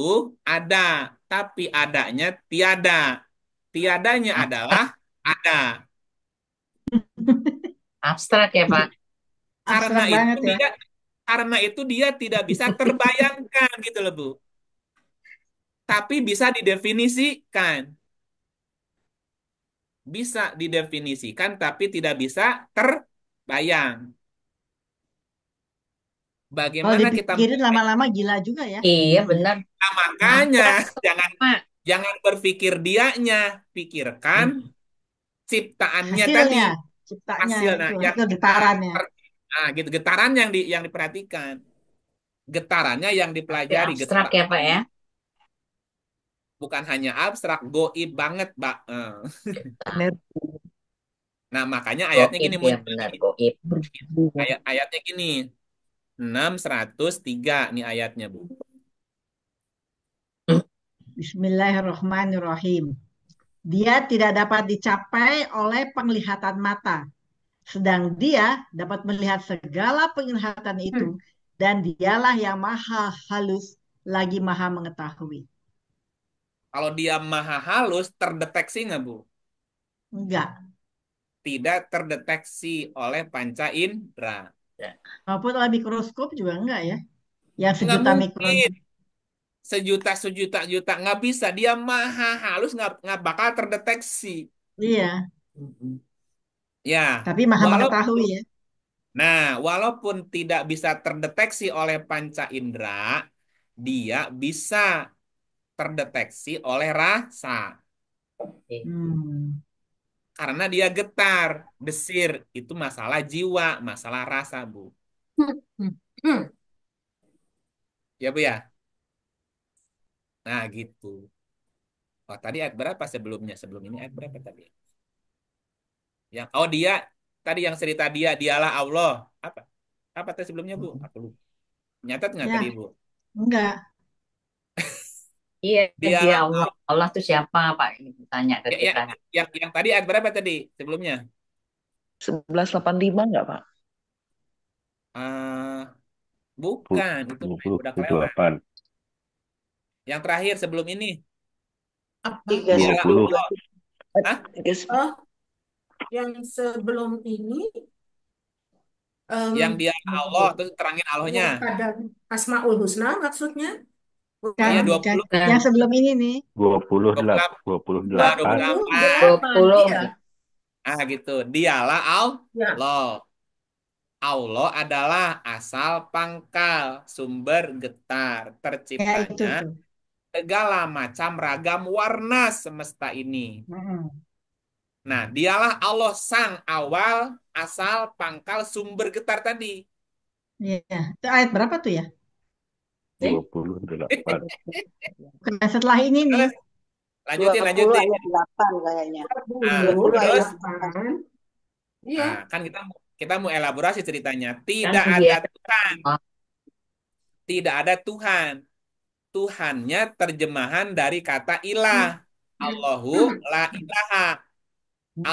ada, tapi adanya tiada. Tiadanya adalah ada. Abstrak ya, Pak. Karena Abstrak itu banget ya. dia karena itu dia tidak bisa terbayangkan gitu loh, Bu. Tapi bisa didefinisikan. Bisa didefinisikan tapi tidak bisa terbayang. Kalau Bagaimana kita dipikirin lama-lama gila juga ya. Iya, benar. Nah, makanya Abstrak, jangan Pak. jangan berpikir dianya, pikirkan ciptaannya tadi, Hasilnya, ciptanya hasilnya itu, yang hasil getarannya. gitu getaran yang diperhatikan, getarannya yang Tapi dipelajari, abstrak getaran ya, Pak ya. bukan hanya abstrak, goib banget, Mbak. Nah, makanya ayatnya Goib gini ya, muncul benar. nih. Goib. Ayatnya gini, 603 nih ayatnya, Bu. Bismillahirrahmanirrahim. Dia tidak dapat dicapai oleh penglihatan mata, sedang dia dapat melihat segala penglihatan itu, dan dialah yang maha halus lagi maha mengetahui. Kalau dia maha halus, terdeteksi nggak, Bu? Enggak. Tidak terdeteksi oleh panca indera. Maupun oleh mikroskop juga enggak ya. Yang Nggak sejuta mikron. mungkin. Sejuta nggak bisa. Dia maha halus, nggak bakal terdeteksi. Iya, Ya, tapi maha mengetahui walaupun ya. walaupun tidak bisa terdeteksi oleh panca indera, dia bisa terdeteksi oleh rasa. Hmm. Karena dia getar, desir, itu masalah jiwa, masalah rasa, Bu. Ya, Bu ya. Nah, gitu. Oh, tadi ayat berapa sebelumnya? Sebelum ini ayat berapa tadi? Dia tadi yang cerita dialah Allah. Apa? Apa tadi sebelumnya, Bu? Aku lupa. Nyatat nggak tadi, Ya, Bu? enggak. Iya, dia Dialah Allah. Allah. Allah tuh siapa, Pak? Ini tanya ke Ya, ya, kita. yang tadi ayat berapa tadi sebelumnya? 1185 nggak, Pak? Ah, bukan, itu udah kelewat. 28. Yang terakhir sebelum ini, Apa? dialah 20. Allah. Hah? Oh, yang sebelum ini Yang dialah Allah, terus terangin Allahnya. pada Asmaul Husna maksudnya? Kan, Iya, Bukan. bukan. 20. Nah, Yang sebelum ini nih. 28. 28. 28. 20. Iya. Gitu. Dialah Ya. Allah. Allah adalah asal pangkal sumber getar Ya, itu terciptanya tuh. segala macam ragam warna semesta ini. Mm-mm. Nah, dialah Allah sang awal asal pangkal sumber getar tadi. Iya. Itu ayat berapa tuh ya? 28. Bukan setelah ini nih. Terus lanjutin 20 ayat 8 kayaknya. Nah, 20 terus ayat 8. Iya. kan kita mau elaborasi ceritanya. kan Tidak dia. ada Tuhan, Oh, tidak ada Tuhan. Tuhannya terjemahan dari kata ilah. Allahu la ilaha.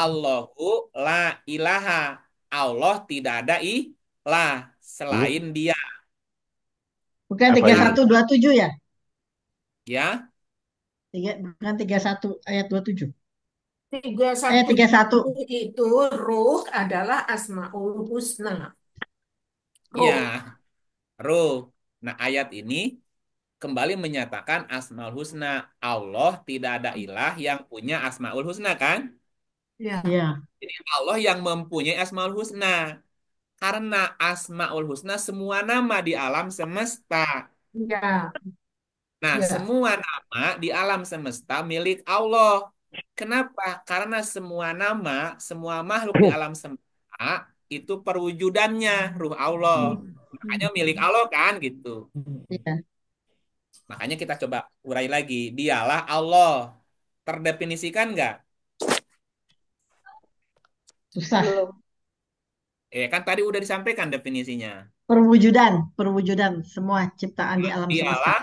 Allahu la ilaha. Allah tidak ada ilah selain dia. Bukan Apa ini? 3127 ya? Ya, Bukan 31 ayat 27. 31 Ayat 31. itu ruh adalah Asmaul Husna. ya, Ruh. Ruh. Nah, ayat ini kembali menyatakan Asmaul Husna. Allah tidak ada ilah yang punya Asmaul Husna, kan? Ya. Iya. Jadi Allah yang mempunyai Asmaul Husna. Karena Asmaul Husna semua nama di alam semesta. Ya. Nah, Ya. semua nama di alam semesta milik Allah. Kenapa? Karena semua nama, semua makhluk di alam semesta itu perwujudannya ruh Allah. Makanya milik Allah kan gitu. Iya, Makanya kita coba urai lagi. Dialah Allah. Terdefinisikan nggak? susah. Belum. Kan tadi udah disampaikan definisinya. Perwujudan semua ciptaan di alam semesta. Dialah,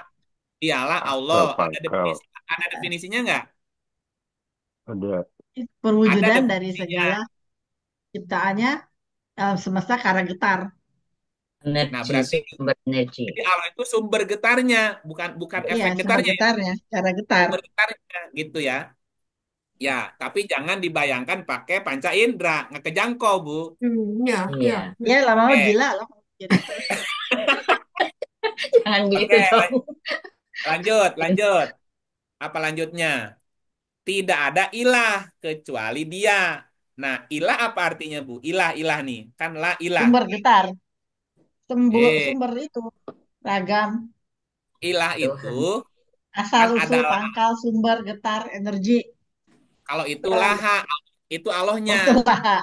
dialah Allah. Akal, pangkal. Ada definisinya nggak? Ada. Ada Perwujudan dari definisinya. segala ciptaannya alam semesta karena getar. Nah, Energi, berarti sumber energi. jadi Allah itu sumber getarnya, bukan bukan Iya, efek sumber getarnya ya, getarnya, cara getar. sumber getarnya gitu ya. Ya, tapi jangan dibayangkan pakai panca indera, nggak kejangkau, Bu. Ya, Iya. ya. Ya lama-lama Oke, gila loh. Jadi terus. Jangan gitu oke, dong. lanjut, lanjut. Apa lanjutnya? Tidak ada ilah kecuali Dia. Nah, ilah apa artinya, Bu? Ilah, ilah nih, kan la ilah. Sumber getar. Eh, Sumber itu ragam. ilah itu Tuhan. Asal kan usul adalah pangkal sumber getar energi. kalau itu laha, itu Allahnya. Itulah.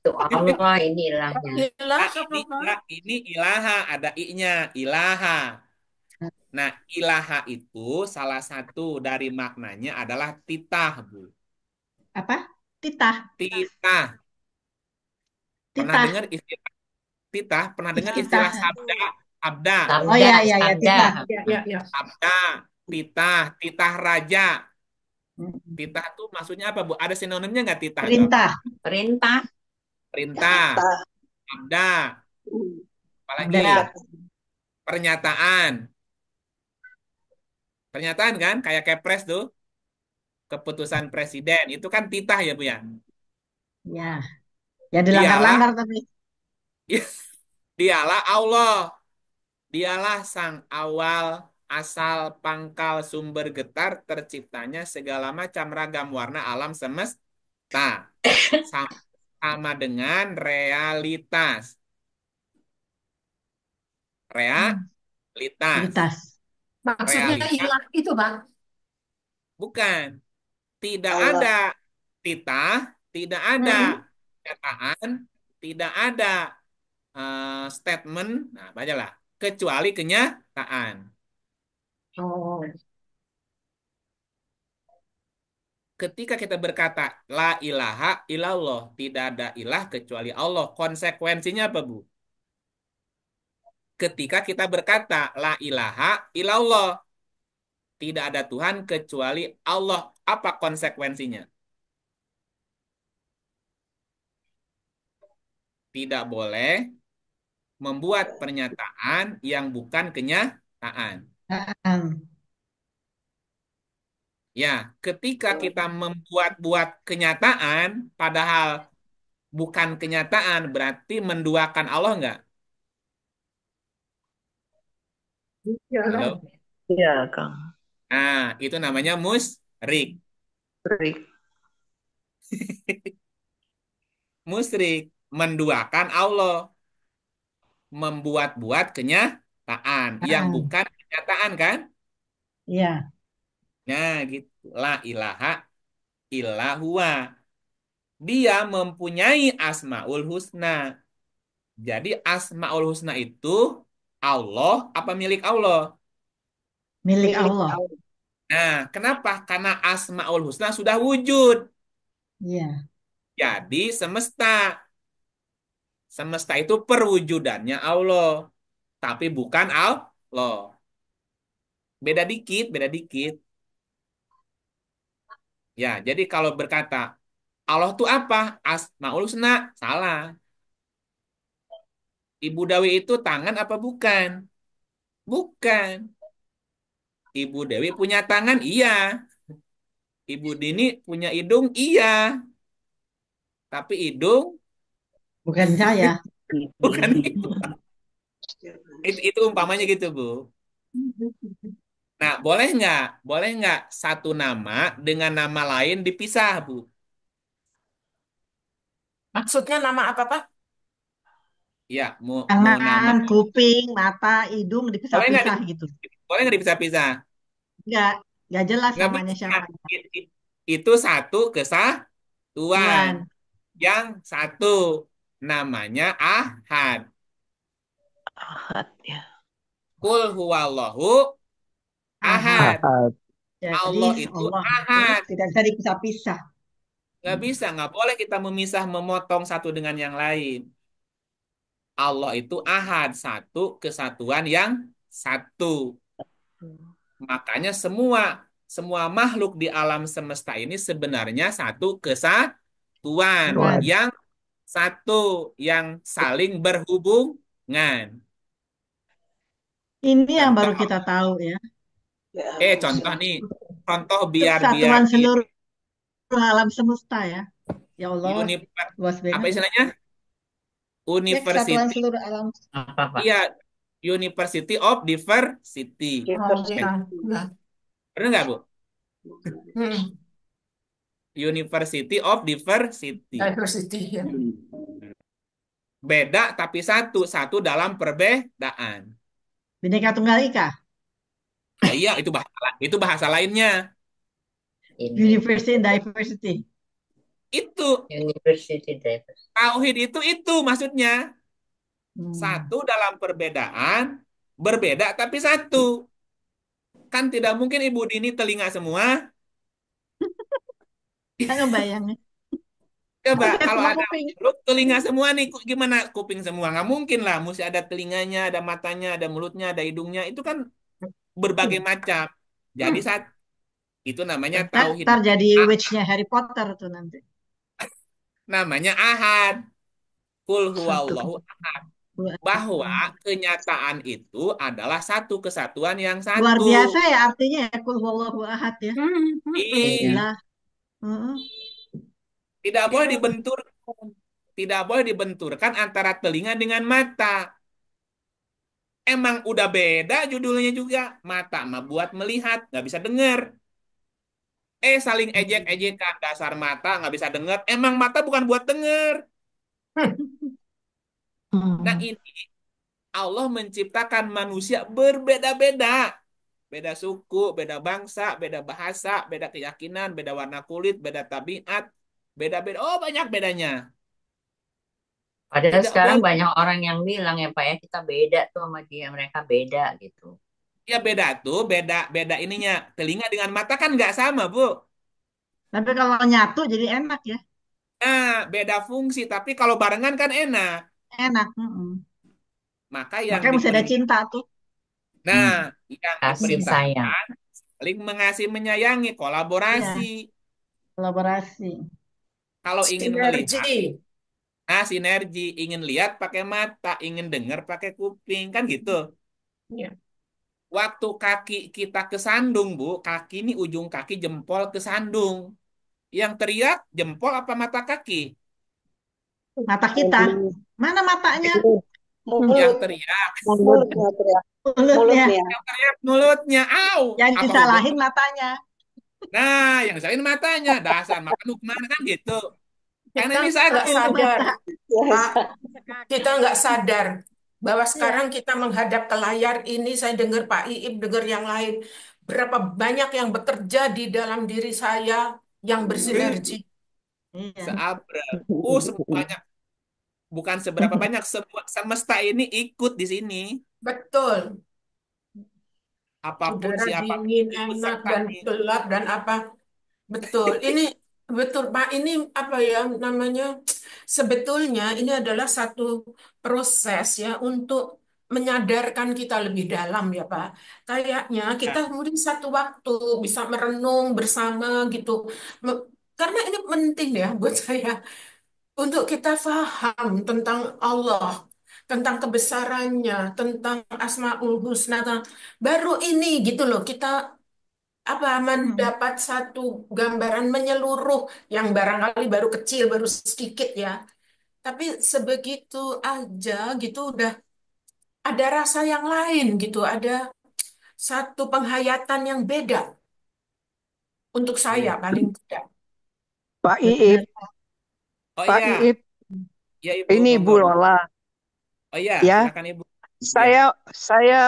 Itu Allah, ini ilahnya. Ilah Nah, apa, Pak? ini ilaha, ada i-nya, ilaha. Nah, ilaha itu salah satu dari maknanya adalah titah, Bu. Apa? Titah. Titah. Pernah Titah. dengar istilah titah? Pernah dengar Titah. istilah sabda? Sabda, Oh Sabda, ya, ya, ya, sabda. titah. Ya, nah, ya, ya. sabda, titah, titah raja. Hmm. Titah itu maksudnya apa, Bu? Ada sinonimnya nggak titah itu apa? Perintah. Perintah. Perintah, Tah. sabda, apalagi Ada. pernyataan. Pernyataan kan, kayak Kepres tuh, keputusan presiden. Itu kan titah ya, Bu ya? Ya. Ya Dialah, dilanggar-langgar tapi. dialah Allah. Dialah sang awal, asal, pangkal, sumber getar, terciptanya segala macam ragam warna alam semesta. Sama dengan realitas. Hmm. Realitas. Kualitas. Maksudnya Realitas ilah itu, Bang. bukan. Tidak Allah. ada titah, tidak ada Hmm. pernyataan, tidak ada statement. Nah, bacalah. Kecuali kenyataan. Oh. Ketika kita berkata la ilaha illallah, tidak ada ilah kecuali Allah. Konsekuensinya apa, Bu? Ketika kita berkata la ilaha illallah, tidak ada Tuhan kecuali Allah. Apa konsekuensinya? Tidak boleh membuat pernyataan yang bukan kenyataan. Hmm. Ya, ketika kita membuat-buat kenyataan, padahal bukan kenyataan, berarti menduakan Allah nggak? Ya, Halo? Iya, Kang. Nah, itu namanya musyrik. Baik. Musyrik, menduakan Allah, membuat-buat kenyataan yang Hmm. bukan kenyataan kan? Iya. Nah, gitu. La ilaha illa huwa. Dia mempunyai asmaul husna. Jadi asmaul husna itu Allah apa milik Allah? Milik Milik Allah. Allah. Nah, kenapa? Karena asmaul husna sudah wujud. Iya. Jadi semesta. Semesta itu perwujudannya Allah, tapi bukan Allah. Beda dikit, beda dikit. Ya, jadi kalau berkata Allah itu apa? Asmaul husna, salah. Ibu Dawi itu tangan apa bukan? Bukan. Ibu Dewi punya tangan, iya. Ibu Dini punya hidung, iya. Tapi hidung Bukan saya. bukan itu. Itu umpamanya gitu, Bu. Nah, boleh nggak satu nama dengan nama lain dipisah, Bu? maksudnya nama apa, Pak? Ya, mau nama Tangan, kuping, mata, hidung boleh nggak dipisah-pisah gitu. boleh nggak dipisah-pisah? Nggak, nggak jelas Nggak namanya bisa. siapa. I- i- Itu satu kesatuan. Tuhan. Yang satu namanya Ahad. Ahad ya. Kul huwallahu Ahad. ahad. Ahad. Jadi Allah itu Allah itu ahad. tidak bisa dipisah-pisah. Nggak bisa, nggak boleh kita memisah, memotong satu dengan yang lain. Allah itu ahad, satu kesatuan yang satu. Makanya semua semua makhluk di alam semesta ini sebenarnya satu kesatuan Tuhan. yang satu yang saling berhubungan. Ini yang baru Contoh, kita tahu ya. contoh nih, contoh biar Kesatuan ini seluruh alam semesta ya. Ya Allah, univer, luas apa banget. istilahnya? Ya, kesatuan University, seluruh alam. Apa, Pak? iya, University of Diversity. Oh, Ya, ya. Benar nggak, Bu? Hmm. University of Diversity. Diversity ya. Beda tapi satu, satu dalam perbedaan. Bineka Tunggal Ika. Ya iya, itu bahasa lainnya. University and Diversity. Itu University Diversity. tauhid itu maksudnya. Satu dalam perbedaan, berbeda tapi satu. Kan tidak mungkin Ibu Dini telinga semua. Saya ngebayang. Coba Lihat kalau cuma ada kuping. mulut, telinga semua nih, gimana kuping semua? Nggak mungkin lah, mesti ada telinganya, ada matanya, ada mulutnya, ada hidungnya. Itu kan berbagai macam. Jadi itu namanya tauhid. Ntar jadi witch-nya Harry Potter tuh nanti. Namanya ahad. Kul Satu. huwallahu ahad. Bahwa kenyataan itu adalah satu kesatuan yang Luar satu. biasa ya artinya ya. Kul huwallahu ahad ya. Iya. Ilah. Tidak boleh dibenturkan. Tidak boleh dibenturkan antara telinga dengan mata. Emang udah beda judulnya juga. Mata mah buat melihat, nggak bisa dengar. Saling ejek-ejekan, dasar mata nggak bisa dengar. Emang mata bukan buat dengar. Nah ini Allah menciptakan manusia berbeda-beda. Beda suku, beda bangsa, beda bahasa, beda keyakinan, beda warna kulit, beda tabiat, beda-beda. Oh, banyak bedanya. Padahal Tidak sekarang boleh. banyak orang yang bilang ya Pak ya kita beda tuh sama dia, mereka beda gitu. Ya beda tuh, beda ininya. Telinga dengan mata kan nggak sama, Bu. Tapi kalau nyatu jadi enak ya. Nah, beda fungsi, tapi kalau barengan kan enak. Enak. Maka yang Makanya mesti ada diperintah, cinta tuh. nah, yang Kasih sayang. diperintahkan saling mengasihi, menyayangi, kolaborasi. Iya. Kolaborasi. Kalau ingin melihat, Sinergi. sinergi, ingin lihat pakai mata, ingin dengar pakai kuping, kan gitu. Ya. Waktu kaki kita kesandung, Bu, kaki ini ujung kaki jempol kesandung. Yang teriak jempol apa mata kaki? Mata kita. Mana matanya? Yang teriak, Mulutnya teriak. Mulutnya. yang teriak mulutnya. Au, Yang apa disalahin hubungan? matanya. Nah, yang salahin matanya. Dasar makan lu kemana kan gitu. Karena Kita ini nggak satu. sadar, Pak. Kakak. Kita nggak sadar bahwa sekarang kita menghadap ke layar ini. Saya dengar Pak Iib, dengar yang lain. Berapa banyak yang bekerja di dalam diri saya yang bersinergi. Iya. Seabra. Sebanyak. Bukan seberapa banyak. Semesta ini ikut di sini. Betul. Apapun Udara siapa dingin, enak, dan pesertanya. gelap, dan apa. Betul. Ini betul, Pak. Ini apa ya namanya? Sebetulnya ini adalah satu proses ya untuk menyadarkan kita lebih dalam ya, Pak. Kayaknya kita mungkin satu waktu bisa merenung bersama gitu. Me- Karena ini penting ya buat saya untuk kita paham tentang Allah, tentang kebesarannya, tentang Asmaul Husna. Baru ini gitu loh kita apa mendapat satu gambaran menyeluruh yang barangkali baru kecil, baru sedikit ya. Tapi sebegitu aja gitu udah ada rasa yang lain gitu, ada satu penghayatan yang beda untuk saya paling tidak. Pak Benar. Iip, Oh Pak iya. Iip, Ya Ibu, ini monggo. Ibu Lola. Oh iya, Ya, silakan Ibu. Ya. saya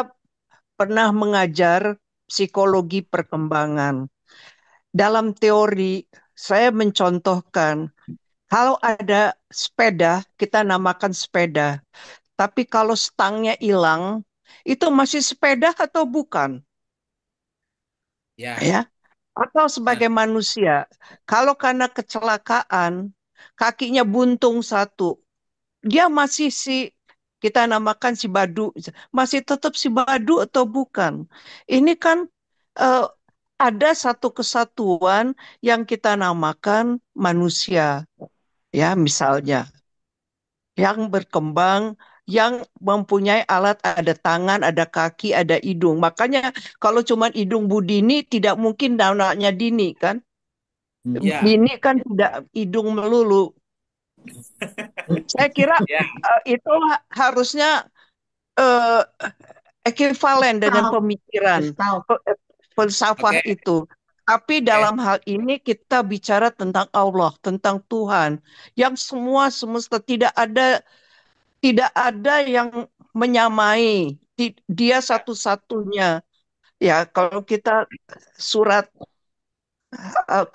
pernah mengajar psikologi perkembangan. Dalam teori, saya mencontohkan, kalau ada sepeda, kita namakan sepeda. Tapi kalau stangnya hilang, itu masih sepeda atau bukan? Ya. Ya. Atau Nah, sebagai manusia, kalau karena kecelakaan, kakinya buntung satu, dia masih kita namakan si badu, masih tetap si badu atau bukan? Ini kan eh, ada satu kesatuan yang kita namakan manusia, ya misalnya, yang berkembang, yang mempunyai alat, ada tangan, ada kaki, ada hidung. Makanya kalau cuma hidung Bu Dini, tidak mungkin anaknya Dini kan? ya, Dini kan tidak hidung melulu. Saya kira ya, itu harusnya eh, ekivalen dengan Gestalt, pemikiran gestalt. filsafah oke, itu. Tapi oke, dalam hal ini kita bicara tentang Allah, tentang Tuhan, yang semua semesta tidak ada yang menyamai. Dia satu-satunya. Ya, surat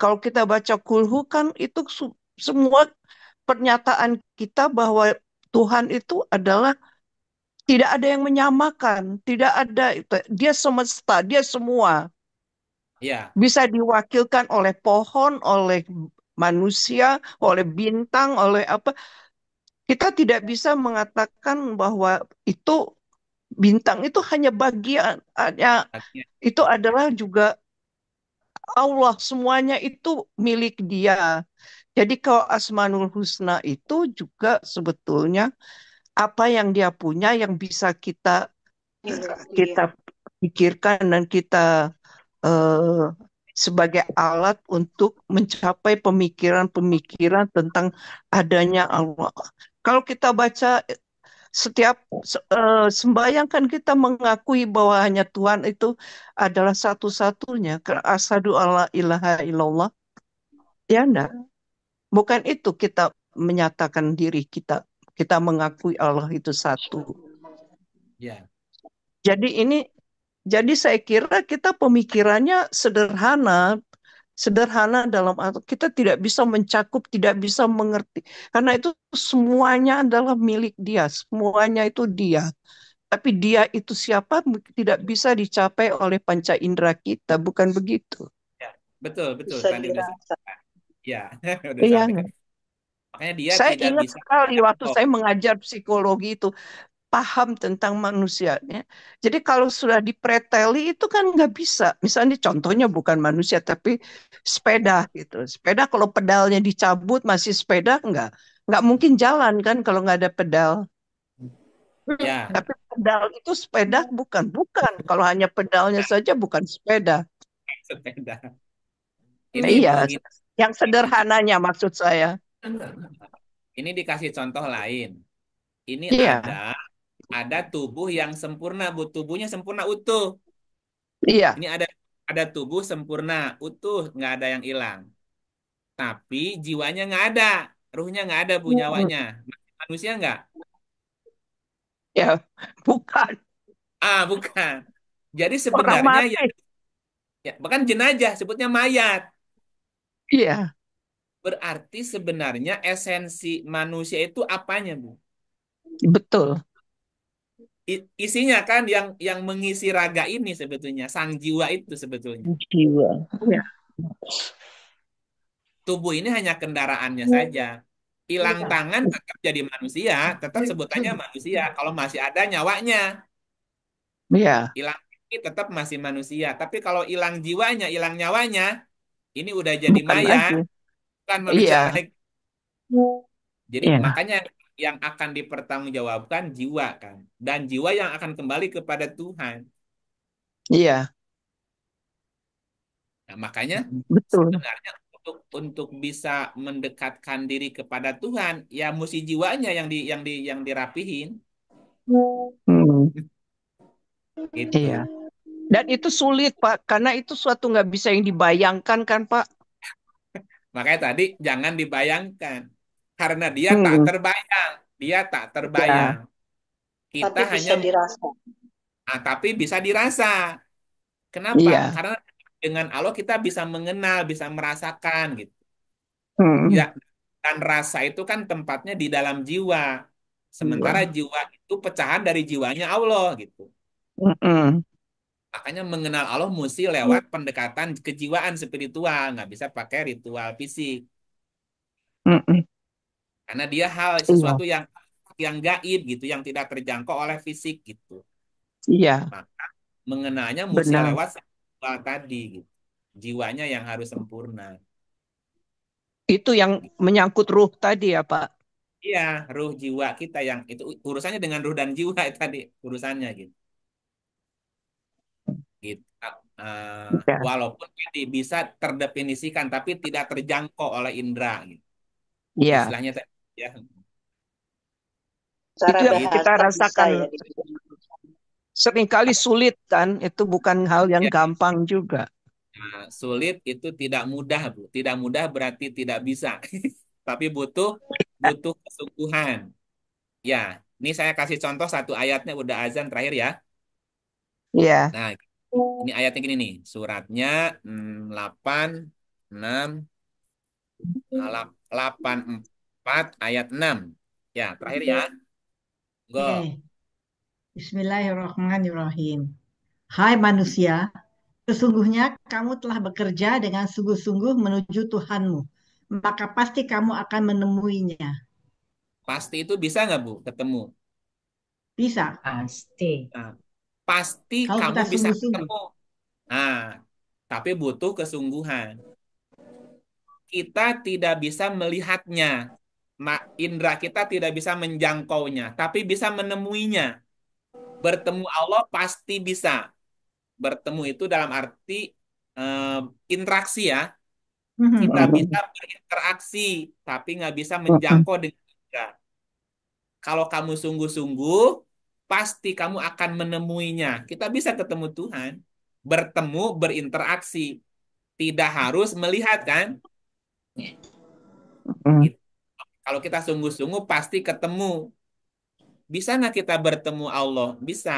kalau kita baca Kulhu kan itu semua pernyataan kita bahwa Tuhan itu adalah tidak ada yang menyamakan, tidak ada dia semesta, dia semua ya, bisa diwakilkan oleh pohon, oleh manusia, oleh bintang, oleh apa. Kita tidak bisa mengatakan bahwa itu bintang itu hanya bagian, itu adalah juga Allah, semuanya itu milik Dia. Jadi kalau Asmaul Husna itu juga sebetulnya apa yang Dia punya yang bisa kita pikirkan dan kita eh, sebagai alat untuk mencapai pemikiran-pemikiran tentang adanya Allah. Kalau kita baca setiap sembahyang kan kita mengakui bahwa hanya Tuhan itu adalah satu-satunya. Asyhadu alla ilaha illallah. Ya enggak? Bukan itu kita menyatakan diri kita. Kita mengakui Allah itu satu. ya, Jadi saya kira kita pemikirannya sederhana, sederhana dalam arti kita tidak bisa mencakup, tidak bisa mengerti. Karena itu semuanya adalah milik Dia, semuanya itu Dia. Tapi Dia itu siapa tidak bisa dicapai oleh panca indera kita, bukan begitu? ya. Betul, betul. Bisa Tadi udah dirasa. sampaikan. Ya, udah Iya, sampaikan. nggak? Makanya dia Saya tidak ingat bisa sekali waktu menjangkau. saya mengajar psikologi itu, paham tentang manusianya. Jadi kalau sudah dipreteli itu kan nggak bisa. Misalnya contohnya bukan manusia tapi sepeda gitu. Sepeda kalau pedalnya dicabut masih sepeda nggak mungkin jalan kan kalau nggak ada pedal. Ya, Tapi pedal itu sepeda bukan. Kalau hanya pedalnya saja bukan sepeda. sepeda. Ini Iya, Bu Gina, yang sederhananya maksud saya. ini dikasih contoh lain. Ini Iya, ada tubuh yang sempurna, Bu. Tubuhnya sempurna utuh. iya. Ini ada tubuh sempurna utuh, nggak ada yang hilang. Tapi jiwanya nggak ada, ruhnya nggak ada, Bu, Hmm, nyawanya. Manusia nggak? ya, bukan Ah, bukan. Jadi orang sebenarnya mati. bahkan jenazah sebutnya mayat. Iya, Berarti sebenarnya esensi manusia itu apanya, Bu? betul. Isinya kan yang mengisi raga ini sebetulnya sang jiwa itu sebetulnya. Jiwa. Iya, Tubuh ini hanya kendaraannya saja. Hilang tangan tetap jadi manusia, tetap sebutannya manusia kalau masih ada nyawanya. iya, Hilang kaki tetap masih manusia, tapi kalau hilang jiwanya, hilang nyawanya, ini udah jadi bukan mayat, lagi. bukan manusia Iya, lagi. Jadi iya, makanya yang akan dipertanggungjawabkan jiwa kan, dan jiwa yang akan kembali kepada Tuhan. iya, Nah, makanya betul. sebenarnya untuk bisa mendekatkan diri kepada Tuhan, ya mesti jiwanya yang dirapihin Hmm, gitu. iya. Dan itu sulit, Pak, karena itu suatu nggak bisa yang dibayangkan kan, Pak? Makanya tadi jangan dibayangkan karena dia tak Hmm, terbayang, dia tak terbayang. ya, Kita Tapi hanya bisa dirasa. tapi bisa dirasa. Kenapa? Iya. Karena dengan Allah kita bisa mengenal, bisa merasakan gitu. Mm, Ya, dan rasa itu kan tempatnya di dalam jiwa. Sementara iya. jiwa itu pecahan dari jiwanya Allah gitu. Mm-mm. Makanya mengenal Allah mesti lewat pendekatan kejiwaan spiritual, nggak bisa pakai ritual fisik. Mm-mm. Karena dia hal Iya. sesuatu yang gaib gitu, yang tidak terjangkau oleh fisik gitu. Iya. Maka mengenalnya mesti Benar. lewat spiritual tadi gitu. Jiwanya yang harus sempurna. Itu yang menyangkut ruh tadi ya, Pak. Iya, ruh jiwa kita yang itu urusannya dengan ruh dan jiwa tadi urusannya gitu. Gitu. Ya. Walaupun tadi bisa terdefinisikan tapi tidak terjangkau oleh indera gitu. Iya. Istilahnya tadi ya. Secara Itu yang Gitu. kita bahasa bisa rasakan ya dibikin. seringkali sulit kan. Itu bukan hal yang Ya, gampang juga. sulit itu tidak mudah, Bu. Tidak mudah berarti tidak bisa. Tapi butuh butuh kesungguhan. Ya, ini saya kasih contoh satu ayatnya udah azan terakhir ya. Iya. Nah, ini ayatnya gini nih. Suratnya 8 6 84 ayat 6. Ya, terakhir ya. Go. Oke, Bismillahirrahmanirrahim. Hai manusia, sesungguhnya kamu telah bekerja dengan sungguh-sungguh menuju Tuhanmu, maka pasti kamu akan menemuinya. Pasti itu bisa nggak, Bu, ketemu? Bisa, Pasti. Nah, pasti kalau kamu kita bisa sungguh-sungguh. ketemu. Nah, tapi butuh kesungguhan. Kita tidak bisa melihatnya. Indra kita tidak bisa menjangkaunya, tapi bisa menemuinya. Bertemu Allah pasti bisa. Bertemu itu dalam arti eh, interaksi ya. Kita bisa Mm-mm. berinteraksi, tapi nggak bisa Mm-mm. menjangkau dengan Indra. Kalau kamu sungguh-sungguh, pasti kamu akan menemuinya. Kita bisa ketemu Tuhan, bertemu, berinteraksi. Tidak harus melihat kan? Mm. Gitu. Kalau kita sungguh-sungguh pasti ketemu. Bisa nggak kita bertemu Allah? Bisa.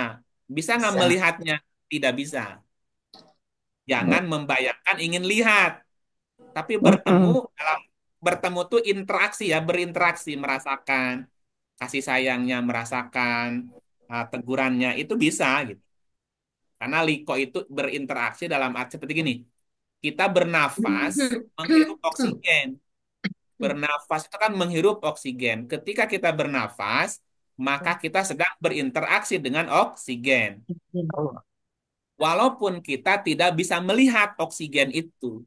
Bisa nggak Bisa. melihatnya? Tidak bisa. Jangan membayangkan ingin lihat. Tapi bertemu Mm-mm. dalam bertemu tuh interaksi ya, berinteraksi, merasakan kasih sayangnya, merasakan tegurannya itu bisa gitu. Karena liko itu berinteraksi dalam arti seperti gini. Kita bernafas, menghirup oksigen. Bernafas itu kan menghirup oksigen. Ketika kita bernafas, maka kita sedang berinteraksi dengan oksigen. Oh. Walaupun kita tidak bisa melihat oksigen itu,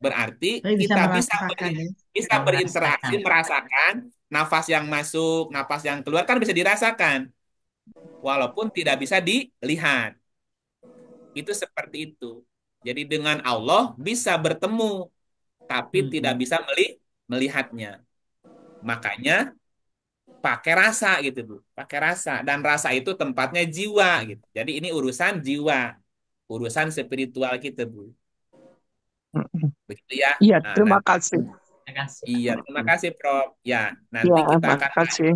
berarti Tapi bisa kita merasakan ya. bisa berinteraksi, Merasakan. merasakan nafas yang masuk, nafas yang keluar kan bisa dirasakan, walaupun tidak bisa dilihat. Itu seperti itu. Jadi dengan Allah bisa bertemu, tapi tidak bisa melihatnya. Makanya pakai rasa gitu, Bu. Pakai rasa. Dan rasa itu tempatnya jiwa gitu. Jadi ini urusan jiwa. Urusan spiritual kita, Bu. Mm-mm. Begitu ya. Iya, Nah, terima nanti, kasih. Terima kasih. iya, terima kasih, Prof. Ya, Iya, nanti kita akan makasih.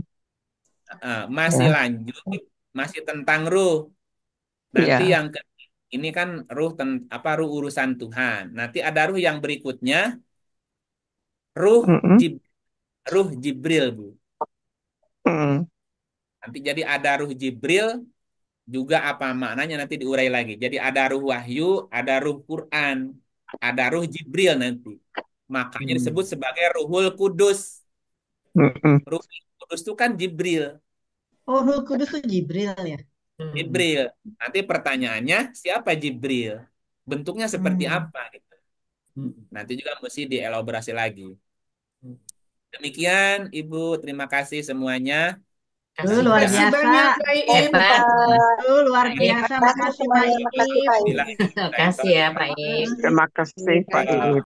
masih Ya. lanjut, masih tentang ruh. Nanti Iya. yang ini kan ruh ruh urusan Tuhan. Nanti ada ruh yang berikutnya, ruh Mm-mm. Jib, ruh Jibril, Bu. Mm. Nanti jadi ada ruh Jibril juga apa maknanya nanti diurai lagi. Jadi ada ruh wahyu, ada ruh Quran, ada ruh Jibril nanti. Makanya disebut sebagai Ruhul Kudus. Mm-mm. Ruh Kudus itu kan Jibril. Oh, Ruh Kudus itu Jibril ya. Jibril. Nanti pertanyaannya siapa Jibril? Bentuknya seperti Hmm. apa gitu. Nanti juga mesti dielaborasi lagi. Demikian Ibu, terima kasih semuanya. Luar Terima kasih biasa. banyak, Pak Im. Hebat. Luar Terima biasa. kasih Makasih Pak semuanya. Makasih Ip. Pak Im. Terima kasih ya Pak Im. Terima kasih, Pak Iya. Iit.